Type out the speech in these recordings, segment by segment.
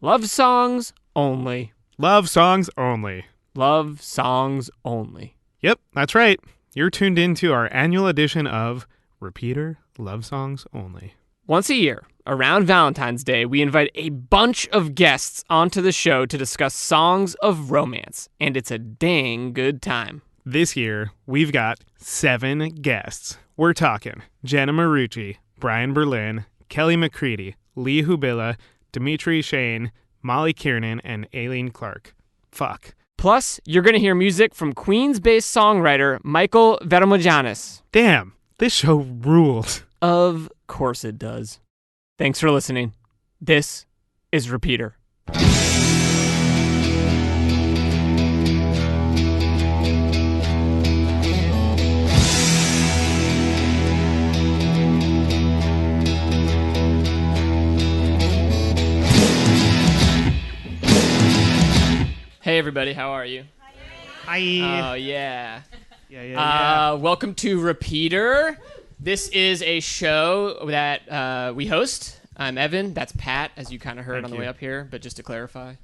Love songs only. Love songs only. Love songs only. Yep, that's right. You're tuned into our annual edition of Repeater Love Songs Only. Once a year, around Valentine's Day, we invite a bunch of guests onto the show to discuss songs of romance, and it's a dang good time. This year, we've got 7 guests. We're talking Jenna Marucci, Brian Berlin, Kelly McCready, Lee Hubilla, Dimitri Shane, Molly Kiernan, and Aileen Clark. Fuck. Plus, you're going to hear music from Queens-based songwriter Michael Vermojanis. Damn, this show rules. Of course it does. Thanks for listening. This is Repeater. Hey everybody, how are you? Hi. Oh yeah. Yeah. Welcome to Repeater. This is a show that we host. I'm Evan. That's Pat, as you kind of heard on the way up here, but just to clarify.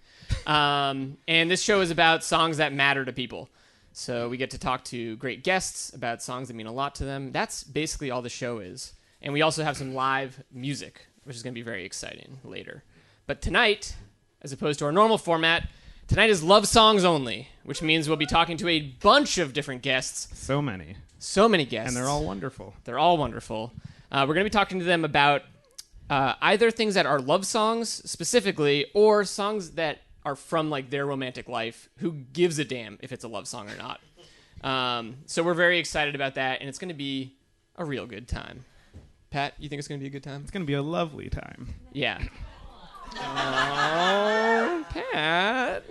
And this show is about songs that matter to people. So we get to talk to great guests about songs that mean a lot to them. That's basically all the show is. And we also have some live music, which is going to be very exciting later. But tonight, as opposed to our normal format, tonight is love songs only, which means we'll be talking to a bunch of different guests. So many. So many guests. And they're all wonderful. They're all wonderful. We're going to be talking to them about either things that are love songs specifically or songs that are from like their romantic life. Who gives a damn if it's a love song or not? So we're very excited about that, and it's going to be a real good time. Pat, you think it's going to be a good time? It's going to be a lovely time. Yeah. Oh, Pat.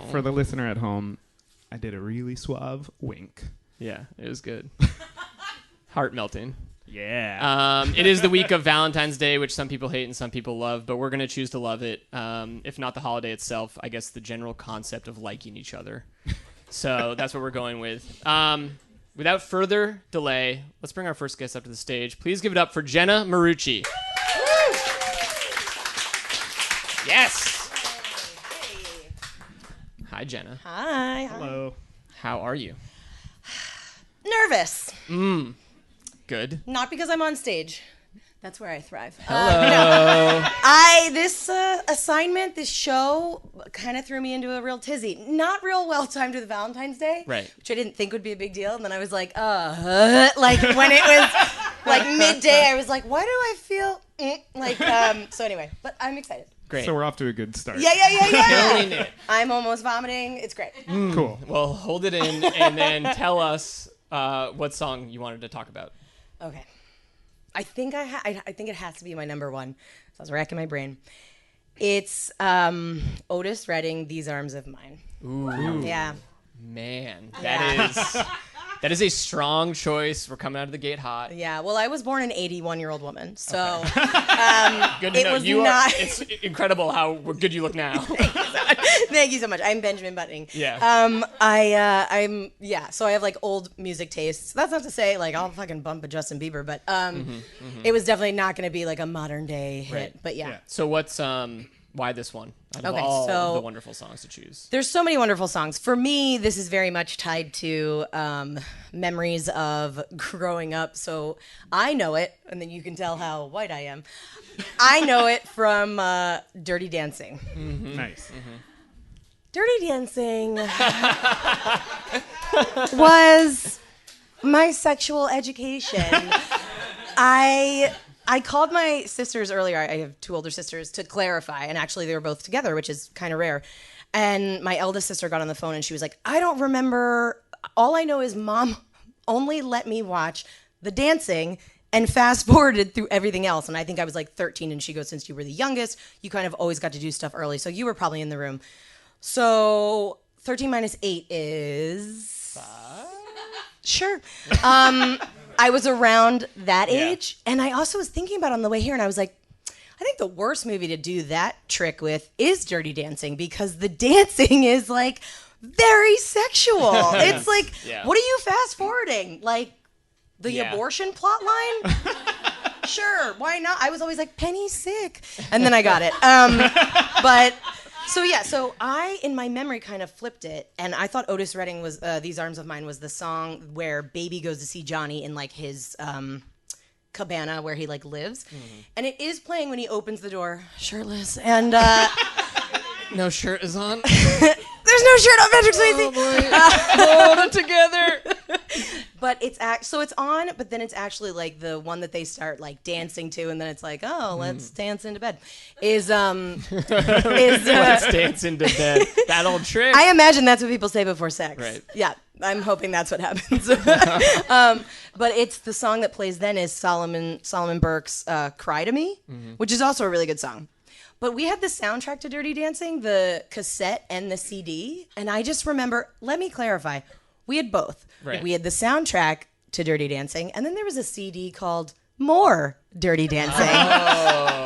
For the listener at home, I did a really suave wink. Yeah, it was good. Heart melting. Yeah. It is the week of Valentine's Day, which some people hate and some people love, but we're going to choose to love it. If not the holiday itself, I guess the general concept of liking each other. So that's what we're going with. Without further delay, let's bring our first guest up to the stage. Please give it up for Jenna Marucci. Yes. Hey. Hi, Jenna. Hi. Hello. How are you? Nervous. Good. Not because I'm on stage. That's where I thrive. Hello. This assignment, this show, kind of threw me into a real tizzy. Not real well timed with Valentine's Day, Right. Which I didn't think would be a big deal. And then I was like, like when it was like midday, I was like, why do I feel So anyway, but I'm excited. Great. So we're off to a good start. Yeah. Killing it. I'm almost vomiting. It's great. Cool. Well, hold it in and then tell us what song you wanted to talk about. Okay. I think I think it has to be my number one. So I was racking my brain. It's Otis Redding, These Arms of Mine. Ooh. Yeah. Man, that is a strong choice. We're coming out of the gate hot. Yeah. Well, I was born an 81-year-old woman, so Good to it know. was You not. are. It's incredible how good you look now. Thank you so much. I'm Benjamin Buttoning. Yeah. So I have like old music tastes. That's not to say like I'll fucking bump a Justin Bieber, but it was definitely not going to be like a modern day hit. Right. But yeah. So what's why this one? Out of Okay, all so- the wonderful songs to choose. There's so many wonderful songs. For me, this is very much tied to memories of growing up. So I know it, and then you can tell how white I am. I know it from Dirty Dancing. Nice. Dirty Dancing was my sexual education. I called my sisters earlier. I have 2 older sisters to clarify, and actually they were both together, which is kind of rare. And my eldest sister got on the phone and she was like, I don't remember. All I know is Mom only let me watch the dancing and fast forwarded through everything else. And I think I was like 13, and she goes, since you were the youngest, you kind of always got to do stuff early. So you were probably in the room. So 13 minus 8 is... 5? Sure. I was around that age. And I also was thinking about it on the way here, and I was like, I think the worst movie to do that trick with is Dirty Dancing, because the dancing is like very sexual. It's like, what are you fast forwarding? Like the abortion plot line? sure, why not? I was always like, Penny's sick. And then I got it. But so I, in my memory, kind of flipped it. And I thought Otis Redding was, These Arms of Mine was the song where Baby goes to see Johnny in like his cabana where he like lives. And it is playing when he opens the door shirtless. And no shirt is on. there's no shirt on Patrick Swayze. Oh boy. Hold it together. But it's on, but then it's actually like the one that they start like dancing to, and then it's like, oh, let's dance into bed. Let's dance into bed. That old trick. I imagine that's what people say before sex. Right. Yeah, I'm hoping that's what happens. But it's the song that plays then is Solomon Burke's "Cry to Me," which is also a really good song. But we had the soundtrack to Dirty Dancing, the cassette and the CD, and I just remember. Let me clarify. We had both. Right. We had the soundtrack to Dirty Dancing, and then there was a CD called More Dirty Dancing.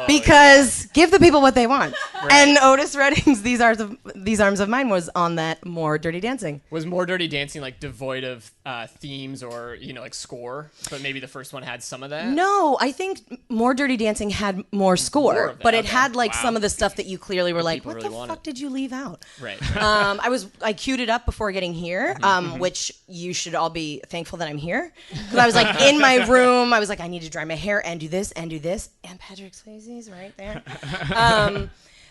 Because give the people what they want. Right. And Otis Redding's These Arms of Mine was on that More Dirty Dancing. Was More Dirty Dancing like devoid of themes or, like score? But maybe the first one had some of that? No, I think More Dirty Dancing had more score. But it had like some of the stuff that you clearly were like, what the fuck did you leave out? Right. I queued it up before getting here, which you should all be thankful that I'm here. Because I was like in my room, I was like, I need to dry my hair and do this and do this. And Patrick Swayze's right there.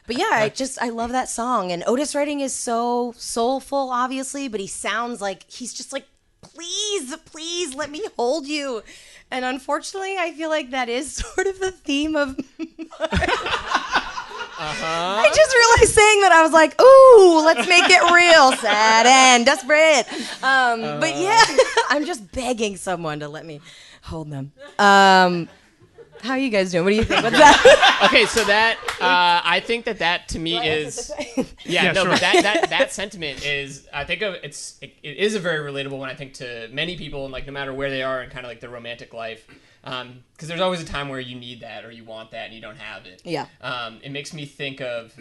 But yeah, I love that song. And Otis Redding is so soulful, obviously, but he sounds like he's just like, please let me hold you. And unfortunately, I feel like that is sort of the theme of I just realized saying that I was like, ooh, let's make it real, sad and desperate. But yeah, I'm just begging someone to let me hold them. How are you guys doing? What do you think? What's that? Okay, so that I think that to me is sure. But that sentiment is I think it is a very relatable one I think to many people and like no matter where they are in kind of like their romantic life because there's always a time where you need that or you want that and you don't have it. Yeah. It makes me think of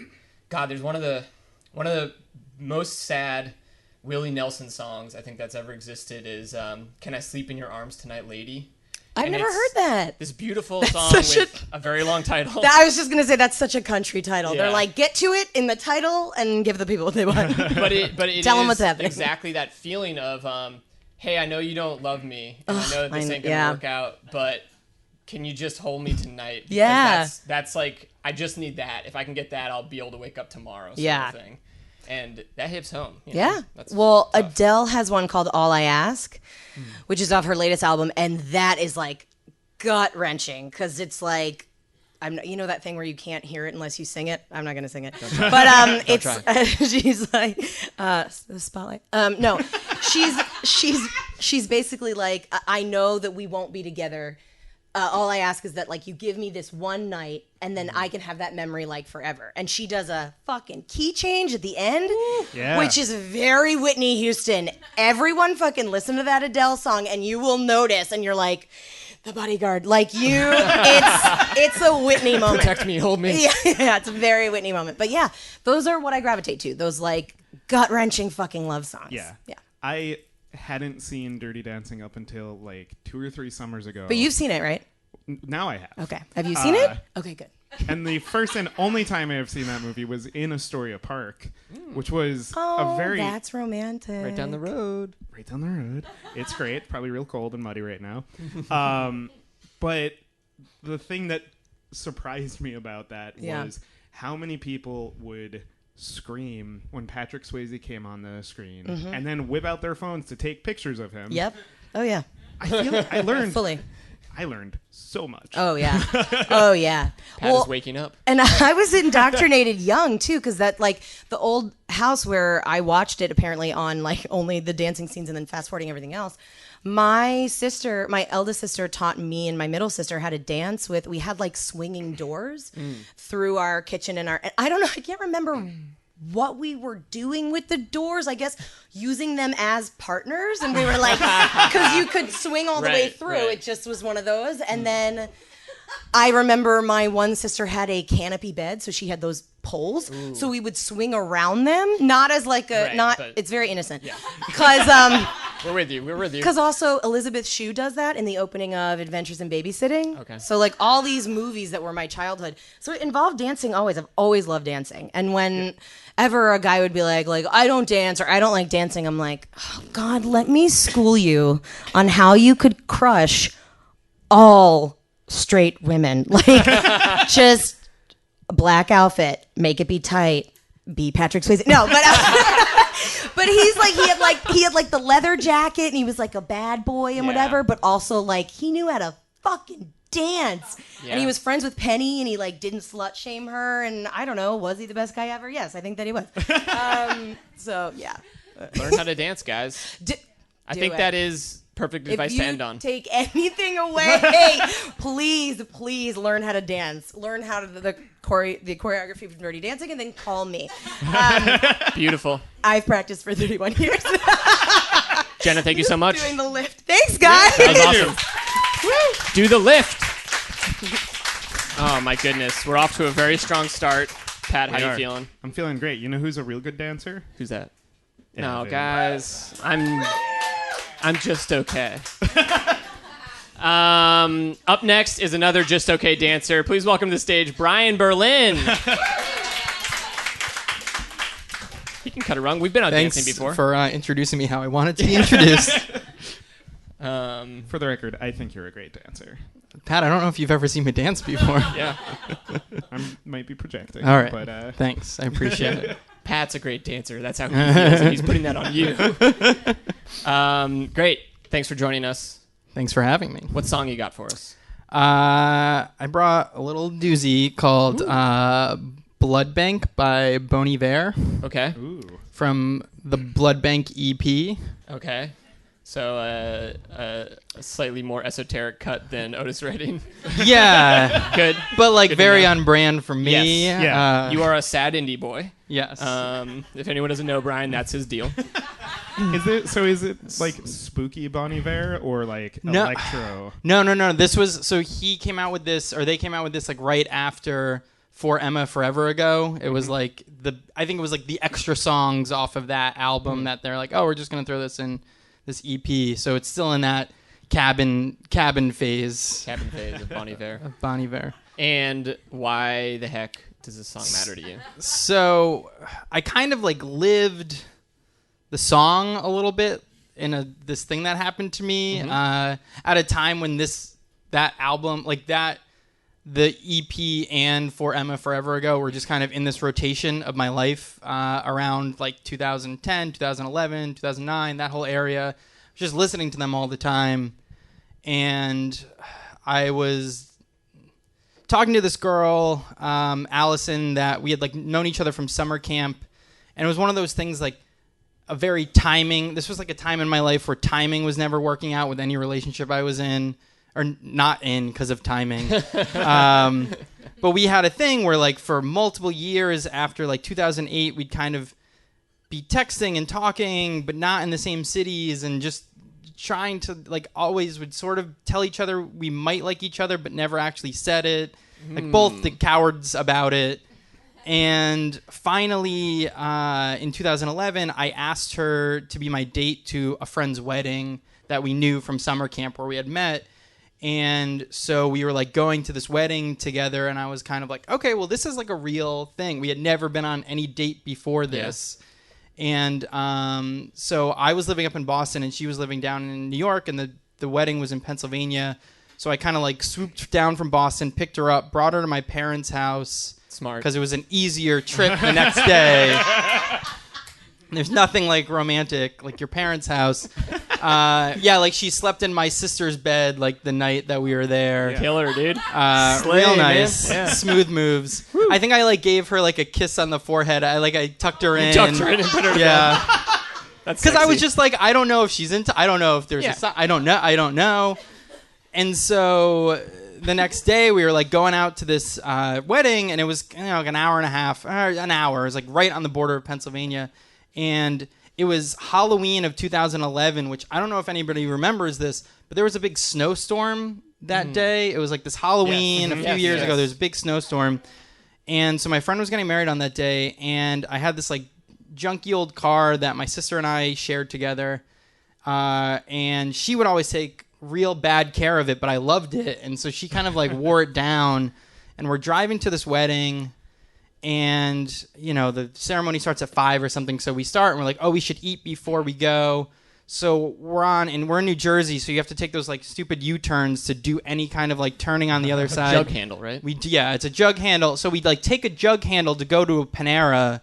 God. There's one of the most sad Willie Nelson songs I think that's ever existed is "Can I Sleep in Your Arms Tonight, Lady." I've never heard that. This beautiful song with a very long title. I was just going to say that's such a country title. Yeah. They're like, get to it in the title and give the people what they want. but it Tell them is what's happening. Exactly that feeling of, hey, I know you don't love me. And I know that this ain't going to work out, but can you just hold me tonight? Because yeah. That's like, I just need that. If I can get that, I'll be able to wake up tomorrow sort of thing. And that hits home. Yeah. That's well, tough. Adele has one called All I Ask, which is off her latest album. And that is like gut-wrenching because it's like, you know that thing where you can't hear it unless you sing it? I'm not going to sing it. But she's like, the spotlight. No, she's basically like, I know that we won't be together. All I ask is that like you give me this one night and then I can have that memory like forever. And she does a fucking key change at the end, which is very Whitney Houston. Everyone fucking listen to that Adele song and you will notice and you're like, The Bodyguard, like you, it's a Whitney moment. Protect me, hold me. Yeah, it's a very Whitney moment. But yeah, those are what I gravitate to. Those like gut-wrenching fucking love songs. Yeah. Yeah. I hadn't seen Dirty Dancing up until like 2 or 3 summers ago. But you've seen it, right? Now I have. Okay. Have you seen it? Okay, good. And the first and only time I have seen that movie was in Astoria Park, which was a very... that's romantic. Right down the road. Right down the road. It's great. Probably real cold and muddy right now. But the thing that surprised me about that was how many people would scream when Patrick Swayze came on the screen and then whip out their phones to take pictures of him. Yep. Oh, yeah. I learned... Fully. I learned so much. Oh, yeah. Oh, yeah. Pat is waking up. And I was indoctrinated young, too, because that, like, the old house where I watched it apparently on, like, only the dancing scenes and then fast-forwarding everything else. My eldest sister taught me and my middle sister how to dance with, we had, like, swinging doors through our kitchen and I don't know, I can't remember what we were doing with the doors, I guess using them as partners. And we were like, because you could swing all the way through. Right. It just was one of those. And then I remember my one sister had a canopy bed. So she had those poles. Ooh. So we would swing around them. Not as like a, it's very innocent. Because We're with you. Because also Elizabeth Shue does that in the opening of Adventures in Babysitting. Okay. So like all these movies that were my childhood. So it involved dancing always. I've always loved dancing. And whenever a guy would be like I don't dance or I don't like dancing, I'm like, oh God, let me school you on how you could crush all straight women. Like just a black outfit, make it be tight, be Patrick Swayze. No, but but he's like he had like the leather jacket and he was like a bad boy and whatever, but also like he knew how to fucking dance. Yeah. And he was friends with Penny and he like didn't slut shame her, and I don't know, was he the best guy ever? Yes, I think that he was. So yeah. Learn how to dance, guys. I think that is perfect advice to end on. If you take anything away, please learn how to dance. Learn how to the choreography of Dirty Dancing, and then call me. Beautiful. I've practiced for 31 years. Jenna, thank you so much. Doing the lift. Thanks, guys. That was awesome. Do the lift. Oh my goodness, we're off to a very strong start. Pat, how you feeling? I'm feeling great. You know who's a real good dancer? Who's that? Yeah, no, guys, I'm just okay. Up next is another just okay dancer. Please welcome to the stage Brian Berlin. He can cut a rung. We've been on dancing before. Thanks for introducing me how I wanted to be introduced. For the record, I think you're a great dancer. Pat, I don't know if you've ever seen me dance before. Yeah. I might be projecting. All right. But, thanks. I appreciate it. Pat's a great dancer. That's how he feels, and he's putting that on you. Great. Thanks for joining us. Thanks for having me. What song you got for us? I brought a little doozy called Blood Bank by Bon Iver. Okay. Ooh. From the Blood Bank EP. Okay. So a slightly more esoteric cut than Otis Redding. Yeah. Good. But like Good very on brand for me. Yes. Yeah. You are a sad indie boy. Yes. If anyone doesn't know Brian, that's his deal. Is it like spooky Bon Iver or like electro? No. This was he came out with this, or they came out with this like right after For Emma Forever Ago. It was like I think it was like the extra songs off of that album that they're like, oh, we're just gonna throw this in this EP. So it's still in that cabin phase. Cabin phase of Bon Iver. Of Bon Iver. And why the heck does this song matter to you? So I kind of like lived the song a little bit in this thing that happened to me at a time when that album, like that, the EP and For Emma Forever Ago were just kind of in this rotation of my life around like 2010, 2011, 2009, that whole area. Just listening to them all the time. And I was talking to this girl, Allison, that we had like known each other from summer camp. And it was one of those things like this was like a time in my life where timing was never working out with any relationship I was in. Or not in because of timing. But we had a thing where like for multiple years after like 2008, we'd kind of be texting and talking, but not in the same cities, and just trying to like always would sort of tell each other we might like each other, but never actually said it. Like both the cowards about it. And finally, in 2011, I asked her to be my date to a friend's wedding that we knew from summer camp where we had met. And so we were like going to this wedding together, and I was kind of like, okay, well, this is like a real thing. We had never been on any date before this. Yeah. And so I was living up in Boston, and she was living down in New York, and the wedding was in Pennsylvania. So I kind of like swooped down from Boston, picked her up, brought her to my parents' house. Smart. Because it was an easier trip the next day. There's nothing like romantic, like your parents' house. Yeah, like she slept in my sister's bed like the night that we were there. Yeah. Killer, dude. Real nice. Yeah. Smooth moves. Woo. I think I like gave her like a kiss on the forehead. I tucked her in. You tucked her in and put her yeah. That's because I was just like, I don't know if she's into. I don't know if there's I don't know. And so the next day we were like going out to this wedding, and it was like an hour and a half, an hour. It was like right on the border of Pennsylvania. And it was Halloween of 2011, which I don't know if anybody remembers this, but there was a big snowstorm that day. It was like this Halloween a few years ago. There was a big snowstorm. And so my friend was getting married on that day, and I had this like junky old car that my sister and I shared together. and she would always take real bad care of it, but I loved it, and so she kind of like wore it down. And we're driving to this wedding, and the ceremony starts at 5 or something. So we start, and we're like, oh, we should eat before we go. So we're in New Jersey, so you have to take those like stupid U-turns to do any kind of like turning on the other side. Jug handle, right? It's a jug handle. So we like take a jug handle to go to a Panera,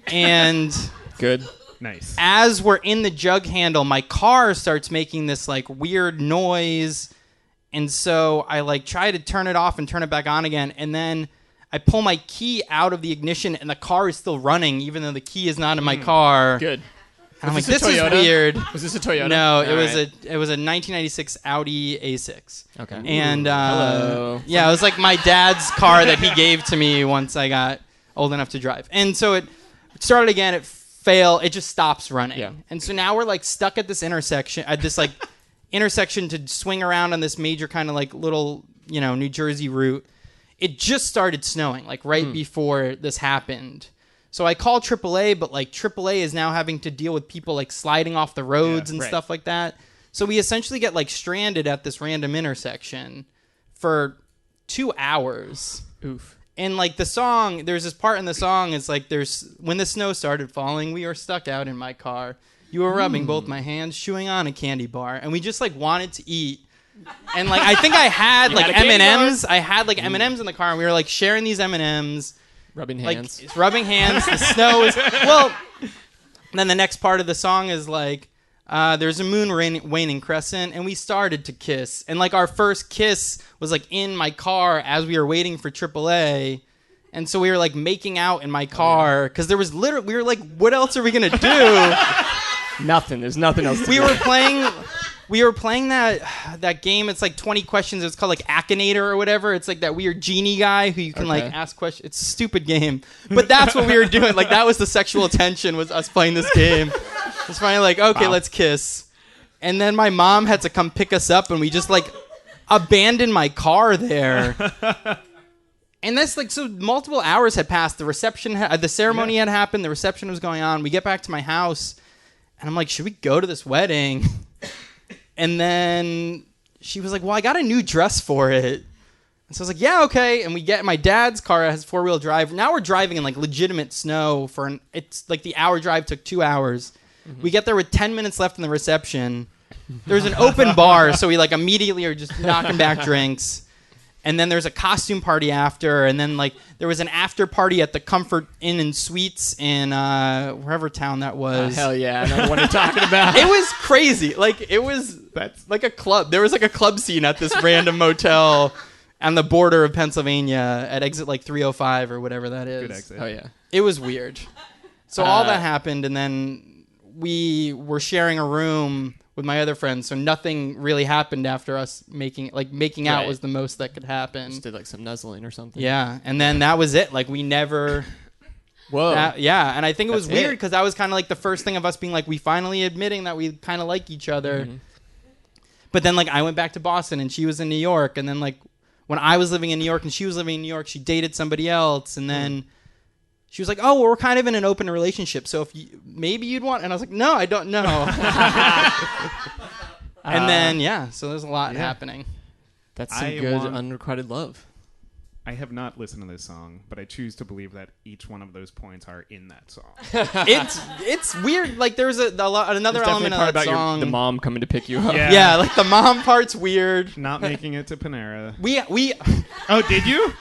and good, nice. As we're in the jug handle, my car starts making this like weird noise, and so I like try to turn it off and turn it back on again, and then I pull my key out of the ignition, and the car is still running, even though the key is not in my car. Good. And I'm like, this is weird. Was this a Toyota? No, it was a 1996 Audi A6. Okay. And hello. Yeah, it was like my dad's car that he gave to me once I got old enough to drive. And so it started again. It failed. It just stops running. Yeah. And so now we're like stuck at this intersection. Intersection to swing around on this major kind of like little New Jersey route. It just started snowing like right before this happened. So I call AAA, but like AAA is now having to deal with people like sliding off the roads and stuff like that. So we essentially get like stranded at this random intersection for 2 hours. Oof. And like the song, there's this part in the song, it's like when the snow started falling, we were stuck out in my car. You were rubbing both my hands, chewing on a candy bar, and we just like wanted to eat. And like I think I had like M&Ms. I had like M&Ms in the car, and we were like sharing these M&Ms. Rubbing hands. Like, rubbing hands. The snow is... Well, and then the next part of the song is like, there's a moon waning crescent, and we started to kiss. And like our first kiss was like in my car as we were waiting for AAA. And so we were like making out in my car because there was literally... We were like, what else are we going to do? Nothing. There's nothing else to do. We were playing that game. It's like 20 questions. It's called like Akinator or whatever. It's like that weird genie guy who you can like ask questions. It's a stupid game, but that's what we were doing. Like that was the sexual tension, was us playing this game. It's finally like, okay, let's kiss. And then my mom had to come pick us up, and we just like abandoned my car there. And that's like, so multiple hours had passed. The reception, the ceremony had happened. The reception was going on. We get back to my house, and I'm like, should we go to this wedding? And then she was like, well, I got a new dress for it. And so I was like, yeah, okay. And we get my dad's car, has 4-wheel drive. Now we're driving in like legitimate snow it's like the hour drive took 2 hours. Mm-hmm. We get there with 10 minutes left in the reception. There's an open bar, so we like immediately are just knocking back drinks. And then there's a costume party after, and then like there was an after party at the Comfort Inn and Suites in wherever town that was. Hell yeah, I know what you're talking about. It was crazy. Like that's like a club. There was like a club scene at this random motel on the border of Pennsylvania at exit like 305 or whatever that is. Good exit. Oh yeah. It was weird. So all that happened, and then we were sharing a room with my other friends, so nothing really happened after us making out was the most that could happen. Just did like some nuzzling or something. Yeah, and then that was it. Like we never. Whoa. And I think it was weird because that was kind of like the first thing of us being like, we finally admitting that we kind of like each other. Mm-hmm. But then like I went back to Boston and she was in New York, and then like when I was living in New York and she was living in New York, she dated somebody else, and then. She was like, oh, well, we're kind of in an open relationship, so if maybe you'd want... And I was like, no, I don't know. And then, so there's a lot happening. That's some good unrequited love. I have not listened to this song, but I choose to believe that each one of those points are in that song. It's weird. Like, there's another element of that song. The mom coming to pick you up. Yeah, like the mom part's weird. Not making it to Panera. Oh, did you?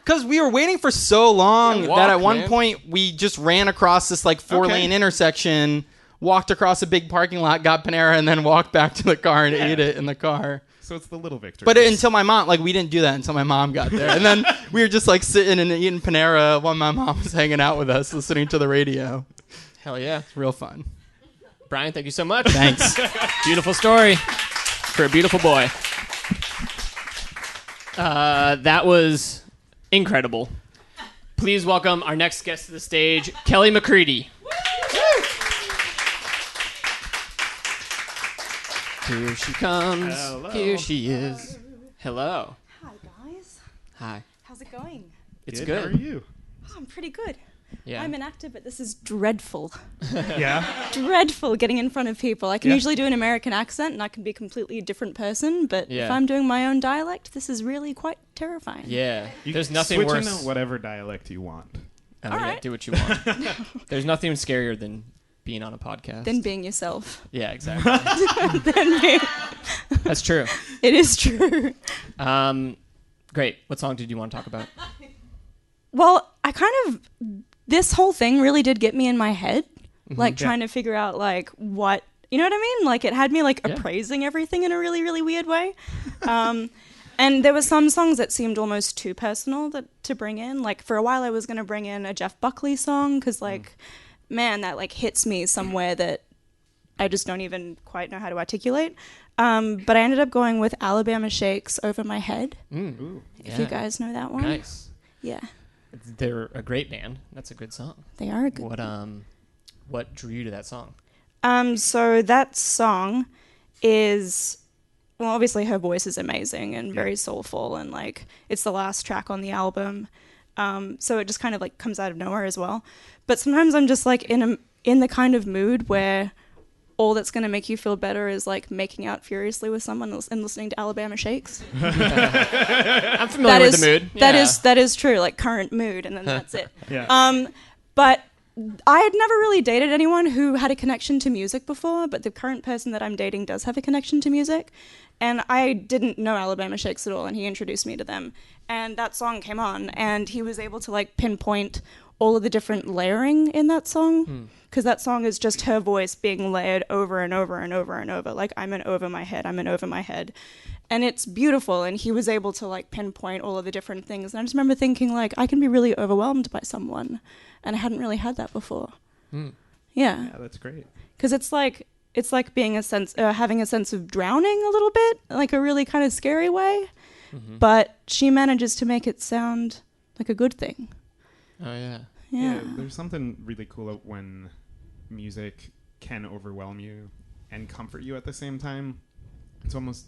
Because we were waiting for so long that at one point we just ran across this like 4-lane intersection, walked across a big parking lot, got Panera, and then walked back to the car and ate it in the car. So it's the little victory. But until my mom, like we didn't do that until my mom got there. And then we were just like sitting and eating Panera while my mom was hanging out with us, listening to the radio. Hell yeah. It's real fun. Brian, thank you so much. Thanks. Beautiful story for a beautiful boy. That was... incredible. Please welcome our next guest to the stage, Kelly McCready. Here she comes. Hello. Here she is. Hello. Hi, guys. Hi. How's it going? It's How good. are you? Oh, I'm pretty good. Yeah. I'm an actor, but this is dreadful. Yeah. Dreadful getting in front of people. I can Yeah. usually do an American accent and I can be a completely different person, but Yeah. if I'm doing my own dialect, this is really quite terrifying. Yeah. You There's can nothing switch worse. into whatever dialect you want. Oh, All yeah, right. do what you want. There's nothing scarier than being on a podcast. Than being yourself. Yeah, exactly. Than being... That's true. It is true. Great. What song did you want to talk about? Well, this whole thing really did get me in my head, like Yeah. trying to figure out like what, you know what I mean? Like it had me like appraising everything in a really, really weird way. And there were some songs that seemed almost too personal to bring in. Like for a while I was going to bring in a Jeff Buckley song because like, man, that like hits me somewhere that I just don't even quite know how to articulate. But I ended up going with Alabama Shakes, Over My Head. Ooh. If you guys know that one. Nice. Yeah, They're a great band. That's a good song. they are a good. What drew you to that song? So that song is, well, obviously her voice is amazing and very soulful, and like it's the last track on the album. So it just kind of like comes out of nowhere as well. But sometimes I'm just like in the kind of mood where all that's going to make you feel better is like making out furiously with someone and listening to Alabama Shakes. I'm familiar with the mood. That is true, like current mood, and then that's it. Yeah. But I had never really dated anyone who had a connection to music before, but the current person that I'm dating does have a connection to music. And I didn't know Alabama Shakes at all, and he introduced me to them. And that song came on, and he was able to like pinpoint all of the different layering in that song. Because that song is just her voice being layered over and over and over and over. Like, I'm in over my head, I'm in over my head. And it's beautiful, and he was able to like pinpoint all of the different things. And I just remember thinking like, I can be really overwhelmed by someone. And I hadn't really had that before. Yeah. Yeah, that's great. Because it's like being having a sense of drowning a little bit, like a really kind of scary way. But she manages to make it sound like a good thing. Oh yeah. Yeah. There's something really cool when music can overwhelm you and comfort you at the same time. It's almost,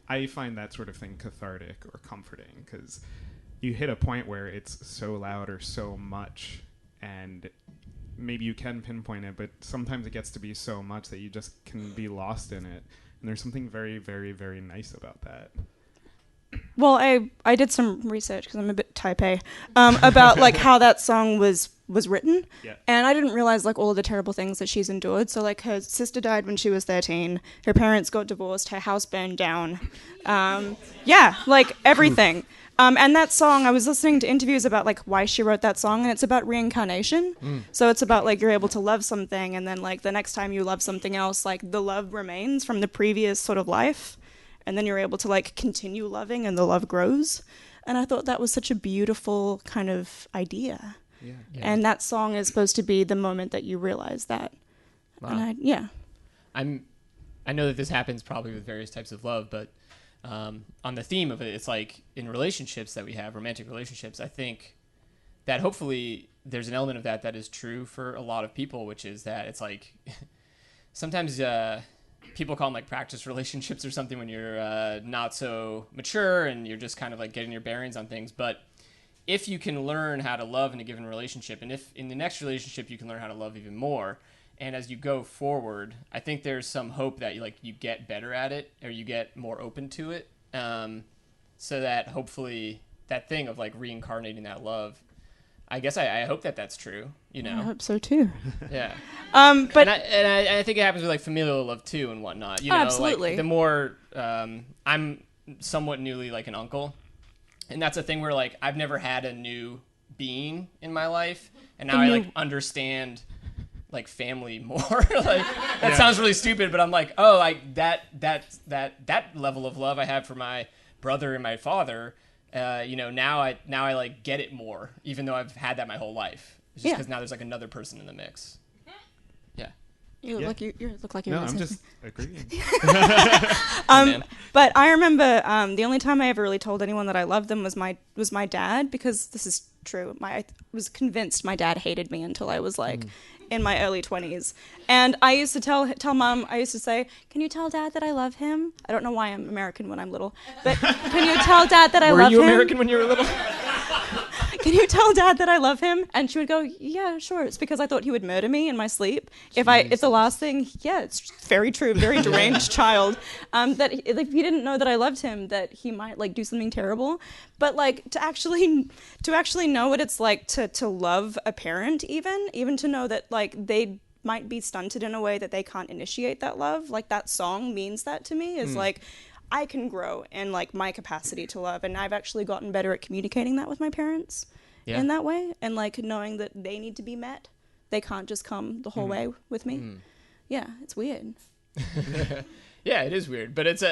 I find that sort of thing cathartic or comforting because you hit a point where it's so loud or so much, and maybe you can pinpoint it, but sometimes it gets to be so much that you just can be lost in it. And there's something very, very, very nice about that. Well, I did some research because I'm a bit type A about like how that song was written, and I didn't realize like all of the terrible things that she's endured. So like her sister died when she was 13, her parents got divorced, her house burned down, like everything. And that song, I was listening to interviews about like why she wrote that song, and it's about reincarnation. So it's about like you're able to love something, and then like the next time you love something else, like the love remains from the previous sort of life. And then you're able to like continue loving and the love grows. And I thought that was such a beautiful kind of idea. Yeah. And that song is supposed to be the moment that you realize that. Wow. And I know that this happens probably with various types of love, but on the theme of it, it's like in relationships that we have, romantic relationships, I think that hopefully there's an element of that is true for a lot of people, which is that it's like sometimes people call them like practice relationships or something when you're not so mature and you're just kind of like getting your bearings on things. But if you can learn how to love in a given relationship, and if in the next relationship you can learn how to love even more, and as you go forward, I think there's some hope that you get better at it, or you get more open to it, so that hopefully that thing of like reincarnating that love, I guess I hope that that's true, you know. I hope so too. Yeah. But I think it happens with like familial love too and whatnot. You know, absolutely. Like the more I'm somewhat newly like an uncle, and that's a thing where like I've never had a new being in my life, and now I like understand like family more. Like that sounds really stupid, but I'm like, oh, like that level of love I have for my brother and my father. Now I like get it more, even though I've had that my whole life. It's just because now there's like another person in the mix. Yeah. You look like you're No, I'm listening. just agreeing. But I remember the only time I ever really told anyone that I loved them was my dad, because this is true. I was convinced my dad hated me until I was like in my early 20s. And I used to tell Mom, I used to say, "Can you tell Dad that I love him?" I don't know why I'm American when I'm little, but can you tell Dad that I love him? Were you American when you were little? Can you tell Dad that I love him? And she would go, yeah, sure. It's because I thought he would murder me in my sleep. If the last thing, yeah, it's very true, very deranged child. That if he didn't know that I loved him, that he might like do something terrible. But like to actually know what it's like to love a parent, even to know that like they might be stunted in a way that they can't initiate that love. Like that song means that to me is like, I can grow in like my capacity to love, and I've actually gotten better at communicating that with my parents in that way, and like knowing that they need to be met. They can't just come the whole way with me. Yeah, it's weird. Yeah, it is weird, but it's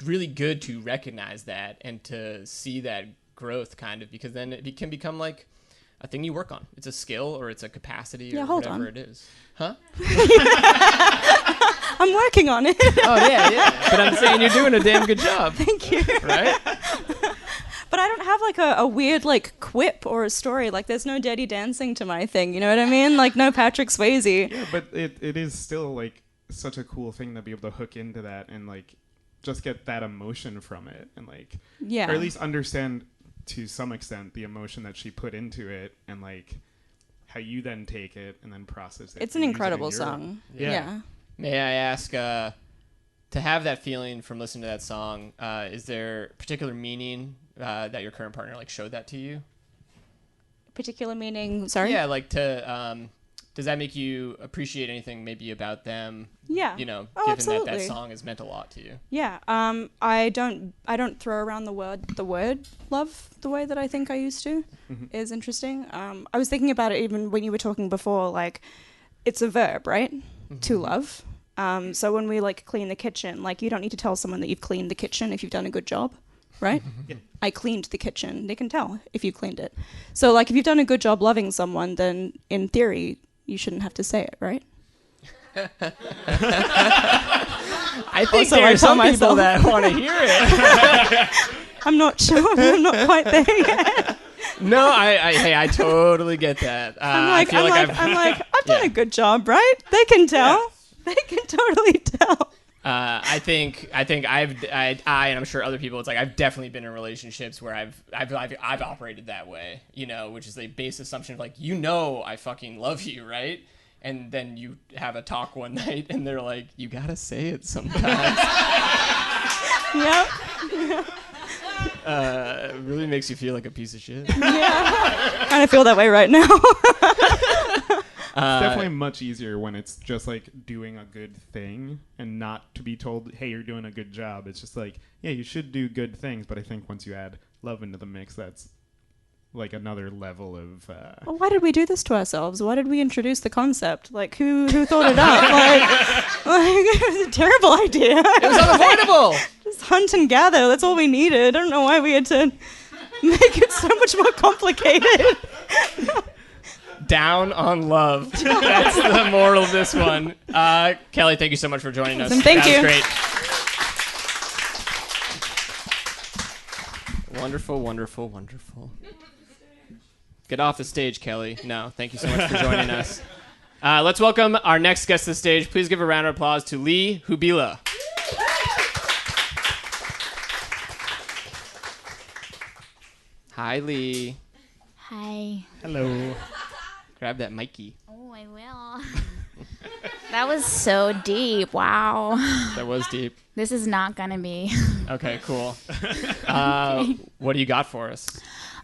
really good to recognize that and to see that growth kind of, because then it can become like a thing you work on. It's a skill or it's a capacity or whatever it is. Huh? I'm working on it. Oh, yeah. But I'm saying you're doing a damn good job. Thank you. Right? But I don't have like a weird like quip or a story. Like there's no Dirty Dancing to my thing. You know what I mean? Like no Patrick Swayze. Yeah, but it is still like such a cool thing to be able to hook into that and like just get that emotion from it and like, or at least understand to some extent the emotion that she put into it and like how you then take it and then process it. It's an incredible song. Yeah. May I ask, to have that feeling from listening to that song, is there particular meaning that your current partner like showed that to you? Particular meaning? Sorry? Yeah, like to does that make you appreciate anything maybe about them? Yeah. Given absolutely. that song has meant a lot to you. Yeah. I don't throw around the word love the way that I think I used to. Is interesting. I was thinking about it even when you were talking before, like it's a verb, right? To love. So when we like clean the kitchen, like you don't need to tell someone that you've cleaned the kitchen if you've done a good job, right? I cleaned the kitchen. They can tell if you cleaned it. So like if you've done a good job loving someone, then in theory you shouldn't have to say it, right? I think there are some people that want to hear it. I'm not sure. I'm not quite there yet. No, I totally get that. I've done a good job, right? They can tell. Yeah. They can totally tell. I think I and I'm sure other people. It's like I've definitely been in relationships where I've operated that way, which is a base assumption of like, I fucking love you, right? And then you have a talk one night, and they're like, you gotta say it sometimes. Yep. It really makes you feel like a piece of shit. Yeah, I kind of feel that way right now. It's definitely much easier when it's just like doing a good thing and not to be told, hey, you're doing a good job. It's just like, yeah, you should do good things. But I think once you add love into the mix, that's like another level of... Well, why did we do this to ourselves? Why did we introduce the concept? Like, who thought it up? like, it was a terrible idea. It was unavoidable. Just hunt and gather. That's all we needed. I don't know why we had to make it so much more complicated. Down on love. That's the moral of this one. Kelly, thank you so much for joining us. Thank you. That was great. Wonderful, wonderful, wonderful. Get off the stage, Kelly. No, thank you so much for joining us. Let's welcome our next guest to the stage. Please give a round of applause to Lee Hubila. Hi, Lee. Hi. Hello. Grab that Mikey. Oh, I will. That was so deep. Wow. That was deep. This is not going to be. Okay, cool. What do you got for us?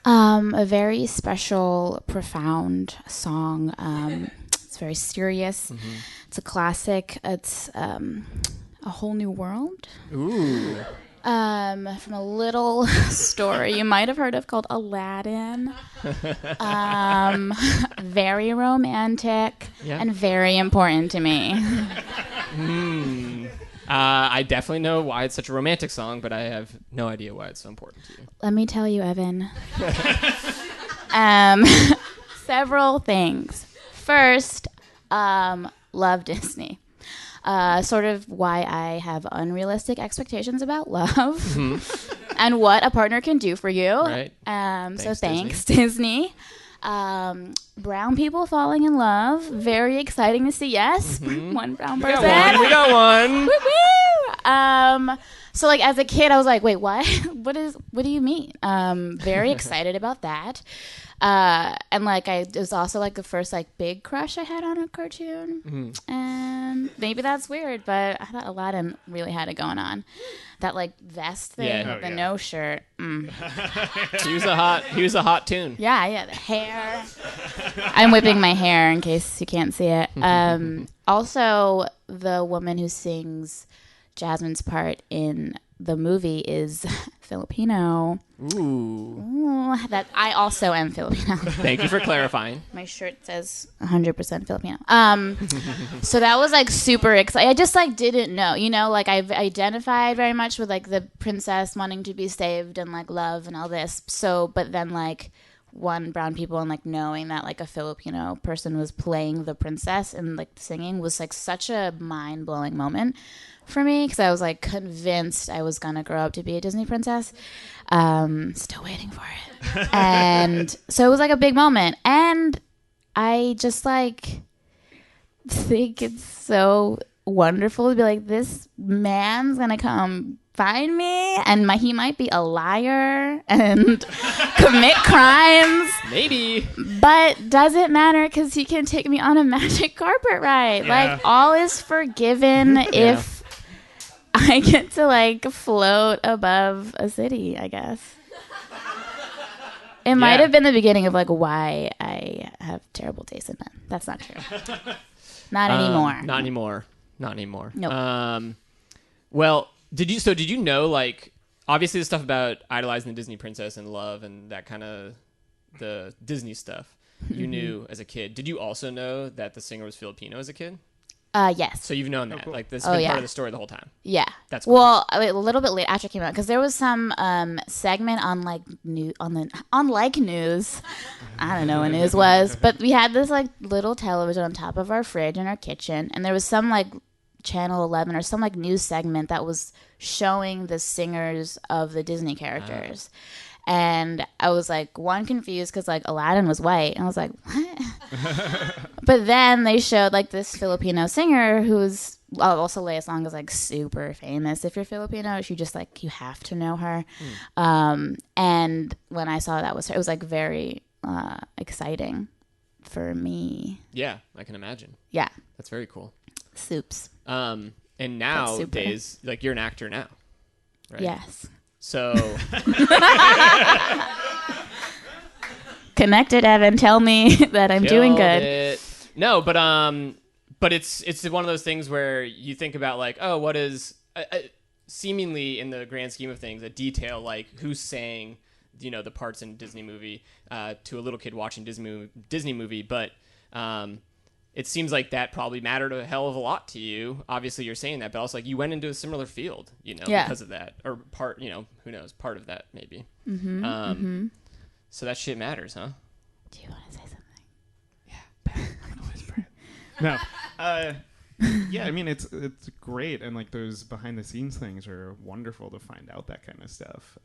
A very special, profound song. It's very serious. Mm-hmm. It's a classic. It's A Whole New World. Ooh. From a little story you might have heard of called Aladdin. Very romantic and very important to me. I definitely know why it's such a romantic song, but I have no idea why it's so important to you. Let me tell you, Evan. Several things. First, love Disney. Sort of why I have unrealistic expectations about love and what a partner can do for you. Right. Thanks, Disney. Brown people falling in love. Very exciting to see. Yes. One brown person. We got one. Woo-woo! So like as a kid, I was like, wait, what? What do you mean? Very excited about that. And like it was also like the first like big crush I had on a cartoon. And maybe that's weird, but I thought Aladdin really had it going on. That like vest thing with the no shirt. He was a hot tune. Yeah, the hair. I'm whipping my hair in case you can't see it. Also, the woman who sings Jasmine's part in the movie is Filipino. Ooh. That I also am Filipino. Thank you for clarifying. My shirt says 100% Filipino. So that was like super exciting. I just like didn't know, like I've identified very much with like the princess wanting to be saved and like love and all this. So, but then like one brown people and like knowing that like a Filipino person was playing the princess and like singing was like such a mind blowing moment for me because I was like convinced I was gonna grow up to be a Disney princess. Still waiting for it. And so it was like a big moment. And I just like think it's so wonderful to be like, this man's gonna come find me and he might be a liar and commit crimes. Maybe. But doesn't matter because he can take me on a magic carpet ride. Yeah. Like all is forgiven if I get to like float above a city, I guess. It might have been the beginning of like why I have terrible taste in men. That's not true. Not anymore. Not anymore. Not anymore. Nope. Well, did you know, like, obviously the stuff about idolizing the Disney princess and love and that kind of the Disney stuff you knew as a kid. Did you also know that the singer was Filipino as a kid? Yes. So you've known that. Cool. Like, this has been part of the story the whole time. Yeah. That's cool. Well, a little bit late after it came out because there was some segment on like on like news. I don't know what news was, but we had this like little television on top of our fridge in our kitchen, and there was some like Channel 11 or some like news segment that was showing the singers of the Disney characters. And I was like, confused because like Aladdin was white. And I was like, what? But then they showed like this Filipino singer who's also Leia Long is like super famous. If you're Filipino, you just like, you have to know her. And when I saw that was her, it was like very exciting for me. Yeah, I can imagine. Yeah. That's very cool. Soups. And nowadays, like, you're an actor now, right? Yes. So connected, Evan. Tell me that I'm doing good. It. No, but it's one of those things where you think about like, oh, what is seemingly in the grand scheme of things a detail like who's saying, the parts in a Disney movie to a little kid watching Disney movie, but it seems like that probably mattered a hell of a lot to you. Obviously, you're saying that, but also like you went into a similar field, because of that, or part, who knows, part of that maybe. So that shit matters, huh? Do you want to say something? Yeah, I'm gonna whisper it. No, yeah, I mean it's great, and like those behind the scenes things are wonderful to find out that kind of stuff.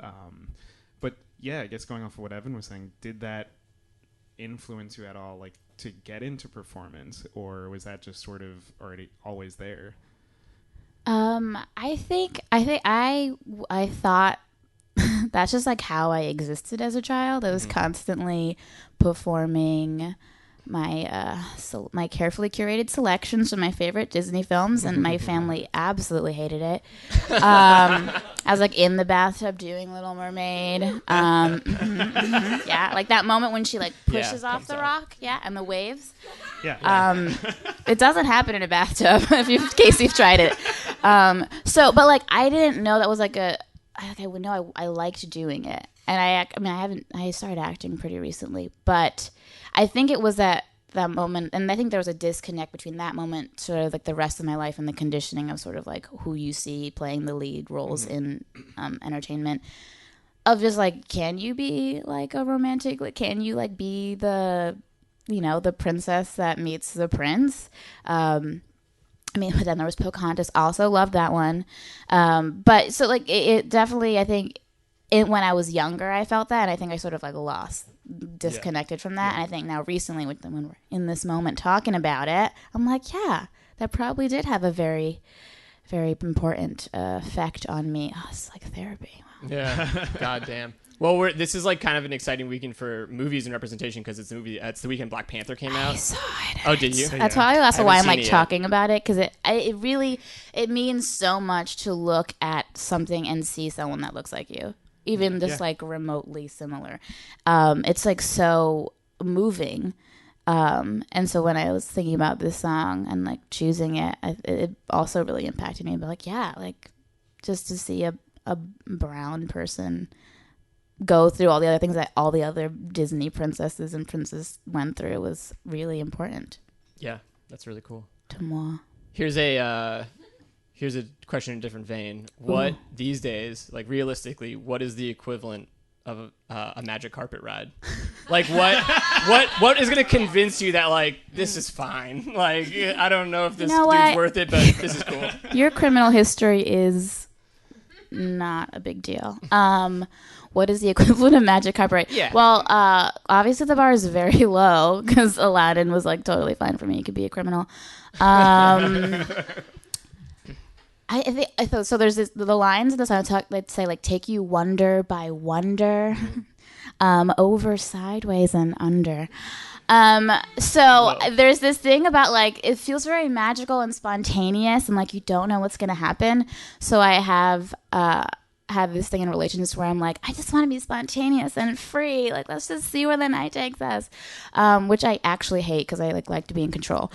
But yeah, I guess going off of what Evan was saying, did that influence you at all, like to get into performance, or was that just sort of already always there? I think I thought that's just like how I existed as a child. I was constantly performing my carefully curated selections from my favorite Disney films, and my family absolutely hated it. I was like in the bathtub doing Little Mermaid. Yeah, like that moment when she like pushes off the rock, and the waves. Yeah. It doesn't happen in a bathtub in case you've tried it. But like I didn't know that was like I would know I liked doing it, and I started acting pretty recently, but I think it was that moment, and I think there was a disconnect between that moment, sort of like the rest of my life, and the conditioning of sort of like who you see playing the lead roles in entertainment, of just like, can you be like a romantic, like can you like be the the princess that meets the prince? But then there was Pocahontas, also loved that one. But so like it definitely, I think when I was younger, I felt that, and I think I sort of like disconnected from that. And I think now recently, when we're in this moment talking about it, I'm like, yeah, that probably did have a very very important effect on me. Oh, it's like therapy. Wow. Yeah. God damn. Well, this is like kind of an exciting weekend for movies and representation because it's the weekend Black Panther came out. I saw it. Oh, did you? That's why also why I'm like seen it talking about it, because it really means so much to look at something and see someone that looks like you, even just like remotely similar. It's like so moving. And so when I was thinking about this song and like choosing it, it also really impacted me. But like, yeah, like just to see a brown person go through all the other things that all the other Disney princesses and princes went through was really important. Yeah, that's really cool. To moi. Here's a question in a different vein. What these days, like realistically, what is the equivalent of a magic carpet ride? Like what is going to convince you that like this is fine? Like I don't know if this dude's worth it, but this is cool. Your criminal history is not a big deal. What is the equivalent of magic carpet ride? Yeah. Well, obviously the bar is very low because Aladdin was like totally fine for me. You could be a criminal. I thought so. There's the lines in the song that say like take you wonder by wonder, over, sideways, and under. So there's this thing about like it feels very magical and spontaneous, and like you don't know what's gonna happen. So I have this thing in relationships where I'm like, I just want to be spontaneous and free. Like, let's just see where the night takes us, which I actually hate because I like to be in control.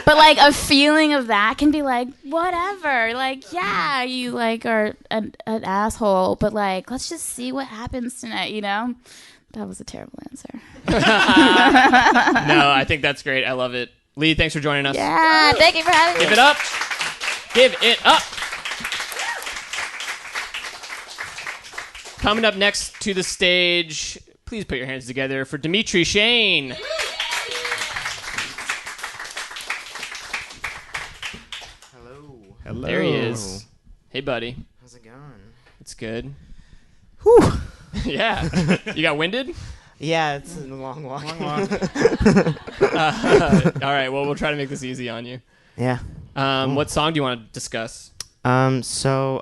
But like a feeling of that can be like whatever. Like, yeah, you like are an asshole, but like let's just see what happens tonight. You know, that was a terrible answer. No, I think that's great. I love it. Lee, thanks for joining us. Yeah, thank you for having me. Give it up. Give it up. Coming up next to the stage, please put your hands together for Dimitri Shane. Hello. There he is. Hey, buddy. How's it going? It's good. Whew. Yeah. You got winded? Yeah, it's a long walk. All right. Well, we'll try to make this easy on you. Yeah. What song do you want to discuss? So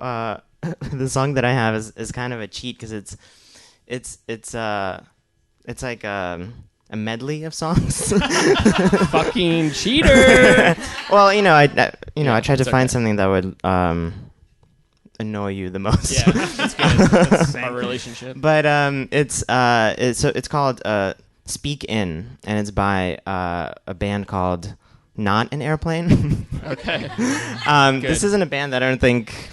the song that I have is kind of a cheat because it's like a medley of songs. Fucking cheater. Well, I tried to find okay. something that would annoy you the most. Yeah, that's good. That's our relationship. But it's called Speak In, and it's by a band called Not an Airplane. Okay. This isn't a band that I don't think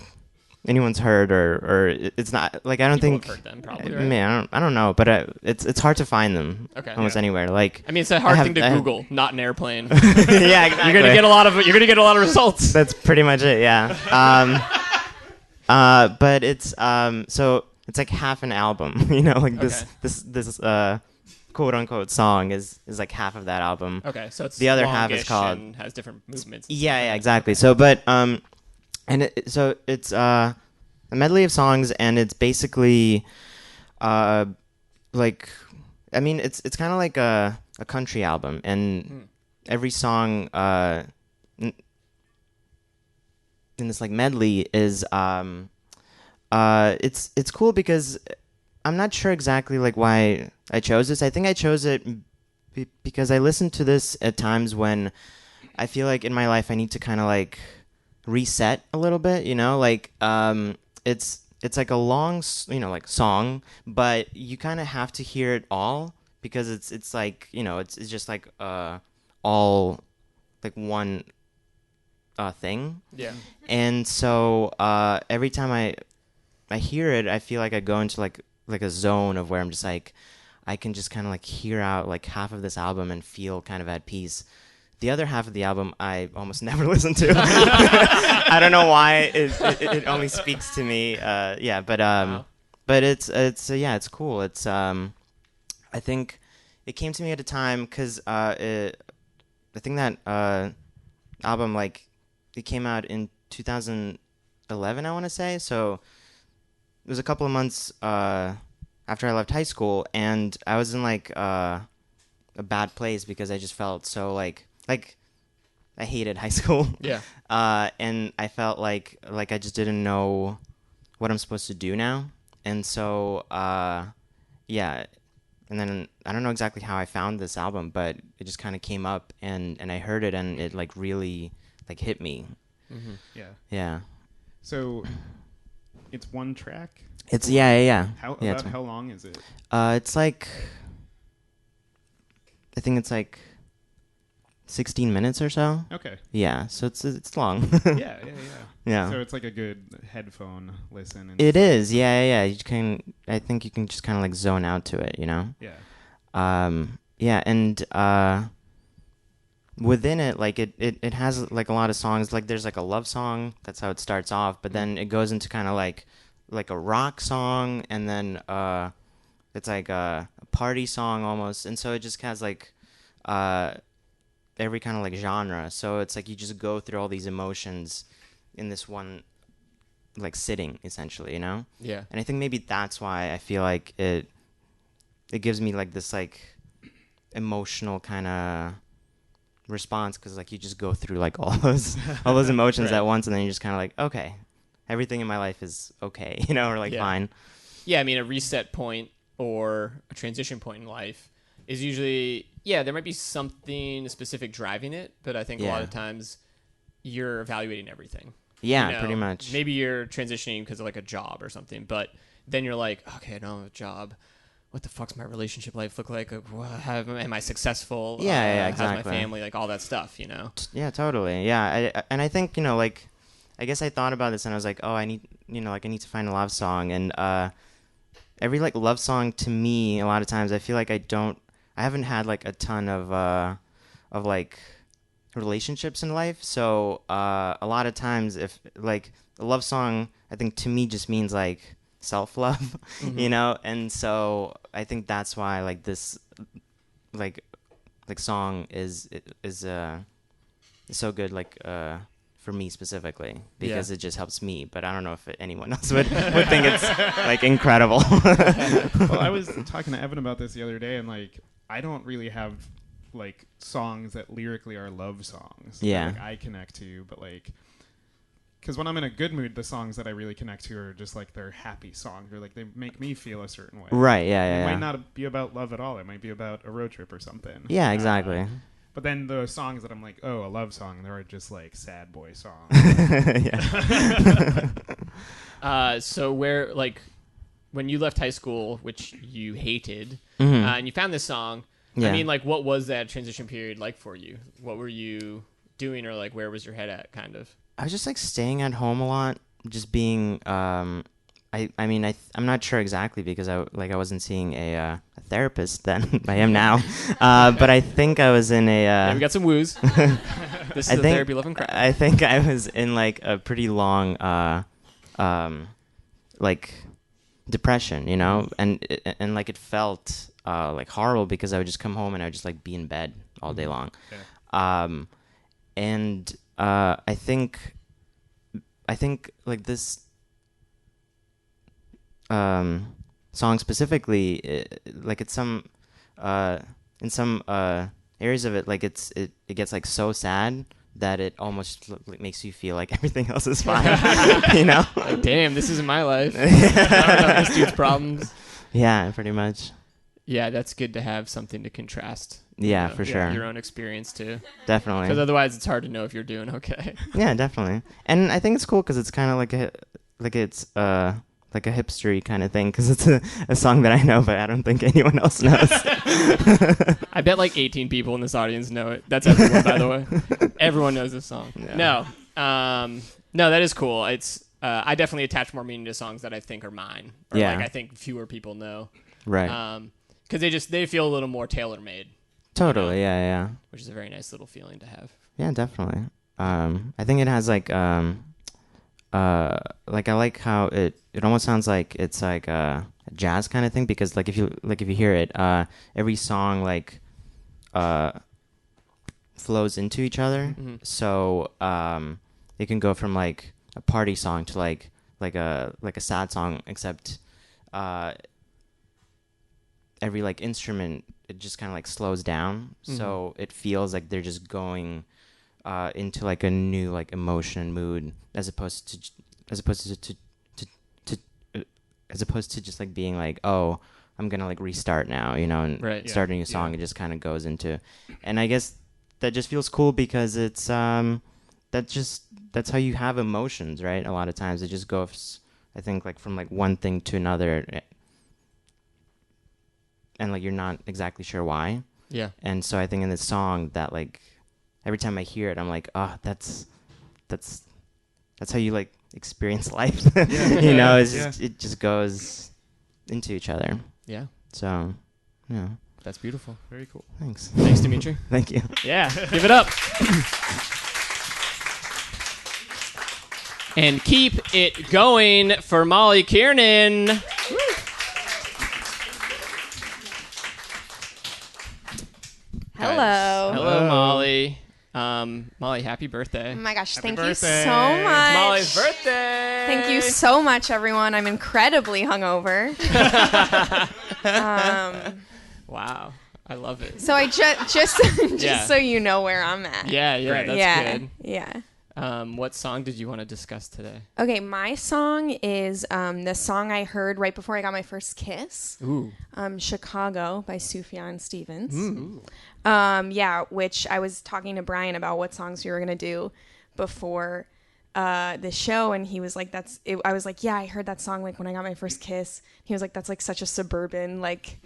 anyone's heard, or it's not like I don't People think. have heard them probably, right? Man, I don't know, but it's hard to find them. Okay. Almost anywhere. Like I mean, it's a hard thing to Google. Not an airplane. yeah, exactly. You're gonna get a lot of results. That's pretty much it. Yeah. But it's so it's like half an album. Like this quote unquote song is like half of that album. Okay, so it's the other half is longish called and has different movements. Yeah, exactly. So, but so it's a medley of songs, and it's basically like I mean it's kind of like a country album, and every song in this like medley is it's cool because I'm not sure exactly like why I chose this. I think I chose it because I listen to this at times when I feel like in my life I need to kind of like reset a little bit, like it's like a long like song, but you kind of have to hear it all because it's like it's just like all like one thing. Yeah. And so every time I hear it, I feel like I go into like a zone of where I'm just like I can just kind of like hear out like half of this album and feel kind of at peace. The other half of the album I almost never listen to. I don't know why it only speaks to me. But it's cool. It's I think it came to me at a time because I think that album like it came out in 2011, I want to say. So it was a couple of months after I left high school, and I was in like a bad place because I just felt so like I hated high school. Yeah. And I felt like I just didn't know what I'm supposed to do now. And so, yeah. And then I don't know exactly how I found this album, but it just kind of came up, and I heard it, and it like really like hit me. Mm-hmm. Yeah. Yeah. So it's one track. It's yeah. How long is it? It's like, I think it's like 16 minutes or so. Okay. Yeah, so it's long. Yeah. Yeah. So it's like a good headphone listen. And It is. Yeah. I think you can just kind of like zone out to it, you know? Yeah. Yeah, and within it, like it has like a lot of songs. Like there's like a love song. That's how it starts off. But then it goes into kind of like a rock song, and then it's like a party song almost. And so it just has like every kind of like genre. So it's like you just go through all these emotions in this one like sitting, essentially, you know? Yeah. And I think maybe that's why I feel like it gives me like this like emotional kind of response, because like you just go through like all those emotions Right. at once, and then you're just kind of like, okay, everything in my life is okay, you know, or like Yeah. fine. Yeah, I mean, a reset point or a transition point in life is usually, there might be something specific driving it, but I think a lot Yeah. of times you're evaluating everything. Yeah, You know, pretty much. Maybe you're transitioning because of like a job or something, but then you're like, okay, I don't have a job. What the fuck's my relationship life look like? Am I successful? Yeah, How's my exactly. family? Like all that stuff, you know? Yeah, totally. Yeah, and I think, you know, like, I guess I thought about this and I was like, oh, I need to find a love song. And every like love song to me, a lot of times I feel like I haven't had like a ton of like relationships in life. So a lot of times, if like a love song, I think to me just means like self-love, you know? And so I think that's why like this like song is so good, like for me specifically, because it just helps me. But I don't know if anyone else would think it's like incredible. Well, I was talking to Evan about this the other day, and like I don't really have like songs that lyrically are love songs Yeah. that, like, I connect to, but like, because when I'm in a good mood, the songs that I really connect to are just like they're happy songs, or like they make me feel a certain way. Right, It yeah. might not be about love at all. It might be about a road trip or something. Yeah, exactly. But then the songs that I'm like, oh, a love song, they're just like sad boy songs. Yeah. So where, like, when you left high school, which you hated, Mhm. and you found this song, I Yeah. mean, like, what was that transition period like for you? What were you doing, or like, where was your head at, kind of? I was just like staying at home a lot, just being. I'm not sure exactly, because I wasn't seeing a therapist then. I am now, but I think I was in a. Yeah, we got some woos. This is I a think- therapy loving crowd. I think I was in like a pretty long, like depression, you know, and like it felt like horrible, because I would just come home and I would just like be in bed all day long. Yeah. And I think like this song specifically, like it's some in some areas of it, like it gets like so sad that it almost makes you feel like everything else is fine, you know? Like, damn, this isn't my life. I don't know this dude's problems. Yeah, pretty much. Yeah, that's good to have something to contrast. Yeah, for sure. Your own experience too, because Definitely. otherwise it's hard to know if you're doing okay. Yeah, definitely. And I think it's cool because it's kind of like like a hipstery kind of thing, because it's a song that I know, but I don't think anyone else knows. I bet like 18 people in this audience know it. That's everyone, by the way. Everyone knows this song. Yeah. No, that is cool. It's I definitely attach more meaning to songs that I think are mine, or Yeah. like I think fewer people know, Right. because they feel a little more tailor made, Totally. Yeah. which is a very nice little feeling to have. Yeah, definitely. I think it has like I like how it almost sounds like it's like a jazz kind of thing, because like if you hear it, every song like flows into each other. Mhm. So it can go from like a party song to like a sad song, except every like instrument, it just kind of like slows down, so it feels like they're just going into like a new like emotion and mood, as opposed to just like being like, oh, I'm gonna like restart now, and start a new song. It just kind of goes into, and I guess that just feels cool because it's that's how you have emotions, right? A lot of times it just goes, I think, like from like one thing to another, and like you're not exactly sure why. Yeah. And so I think in this song that like every time I hear it, I'm like, oh, that's how you like experience life. It just goes into each other. Yeah. So, yeah. That's beautiful. Very cool. Thanks. Thanks, Dimitri. Thank you. Yeah, give it up. And keep it going for Molly Kiernan. Hello. Hello, Molly. Molly, happy birthday. Oh my gosh, Happy thank you birthday. so much. It's Molly's birthday. Thank you so much, everyone. I'm incredibly hungover. Wow, I love it. So I just Yeah. so you know where I'm at. Yeah, Great. that's yeah, good. yeah. What song did you want to discuss today? Okay, my song is the song I heard right before I got my first kiss. Ooh. Chicago by Sufjan Stevens. Ooh. Yeah, which I was talking to Brian about what songs we were gonna do before the show, and he was like, I was like, yeah, I heard that song like when I got my first kiss. He was like, that's like such a suburban like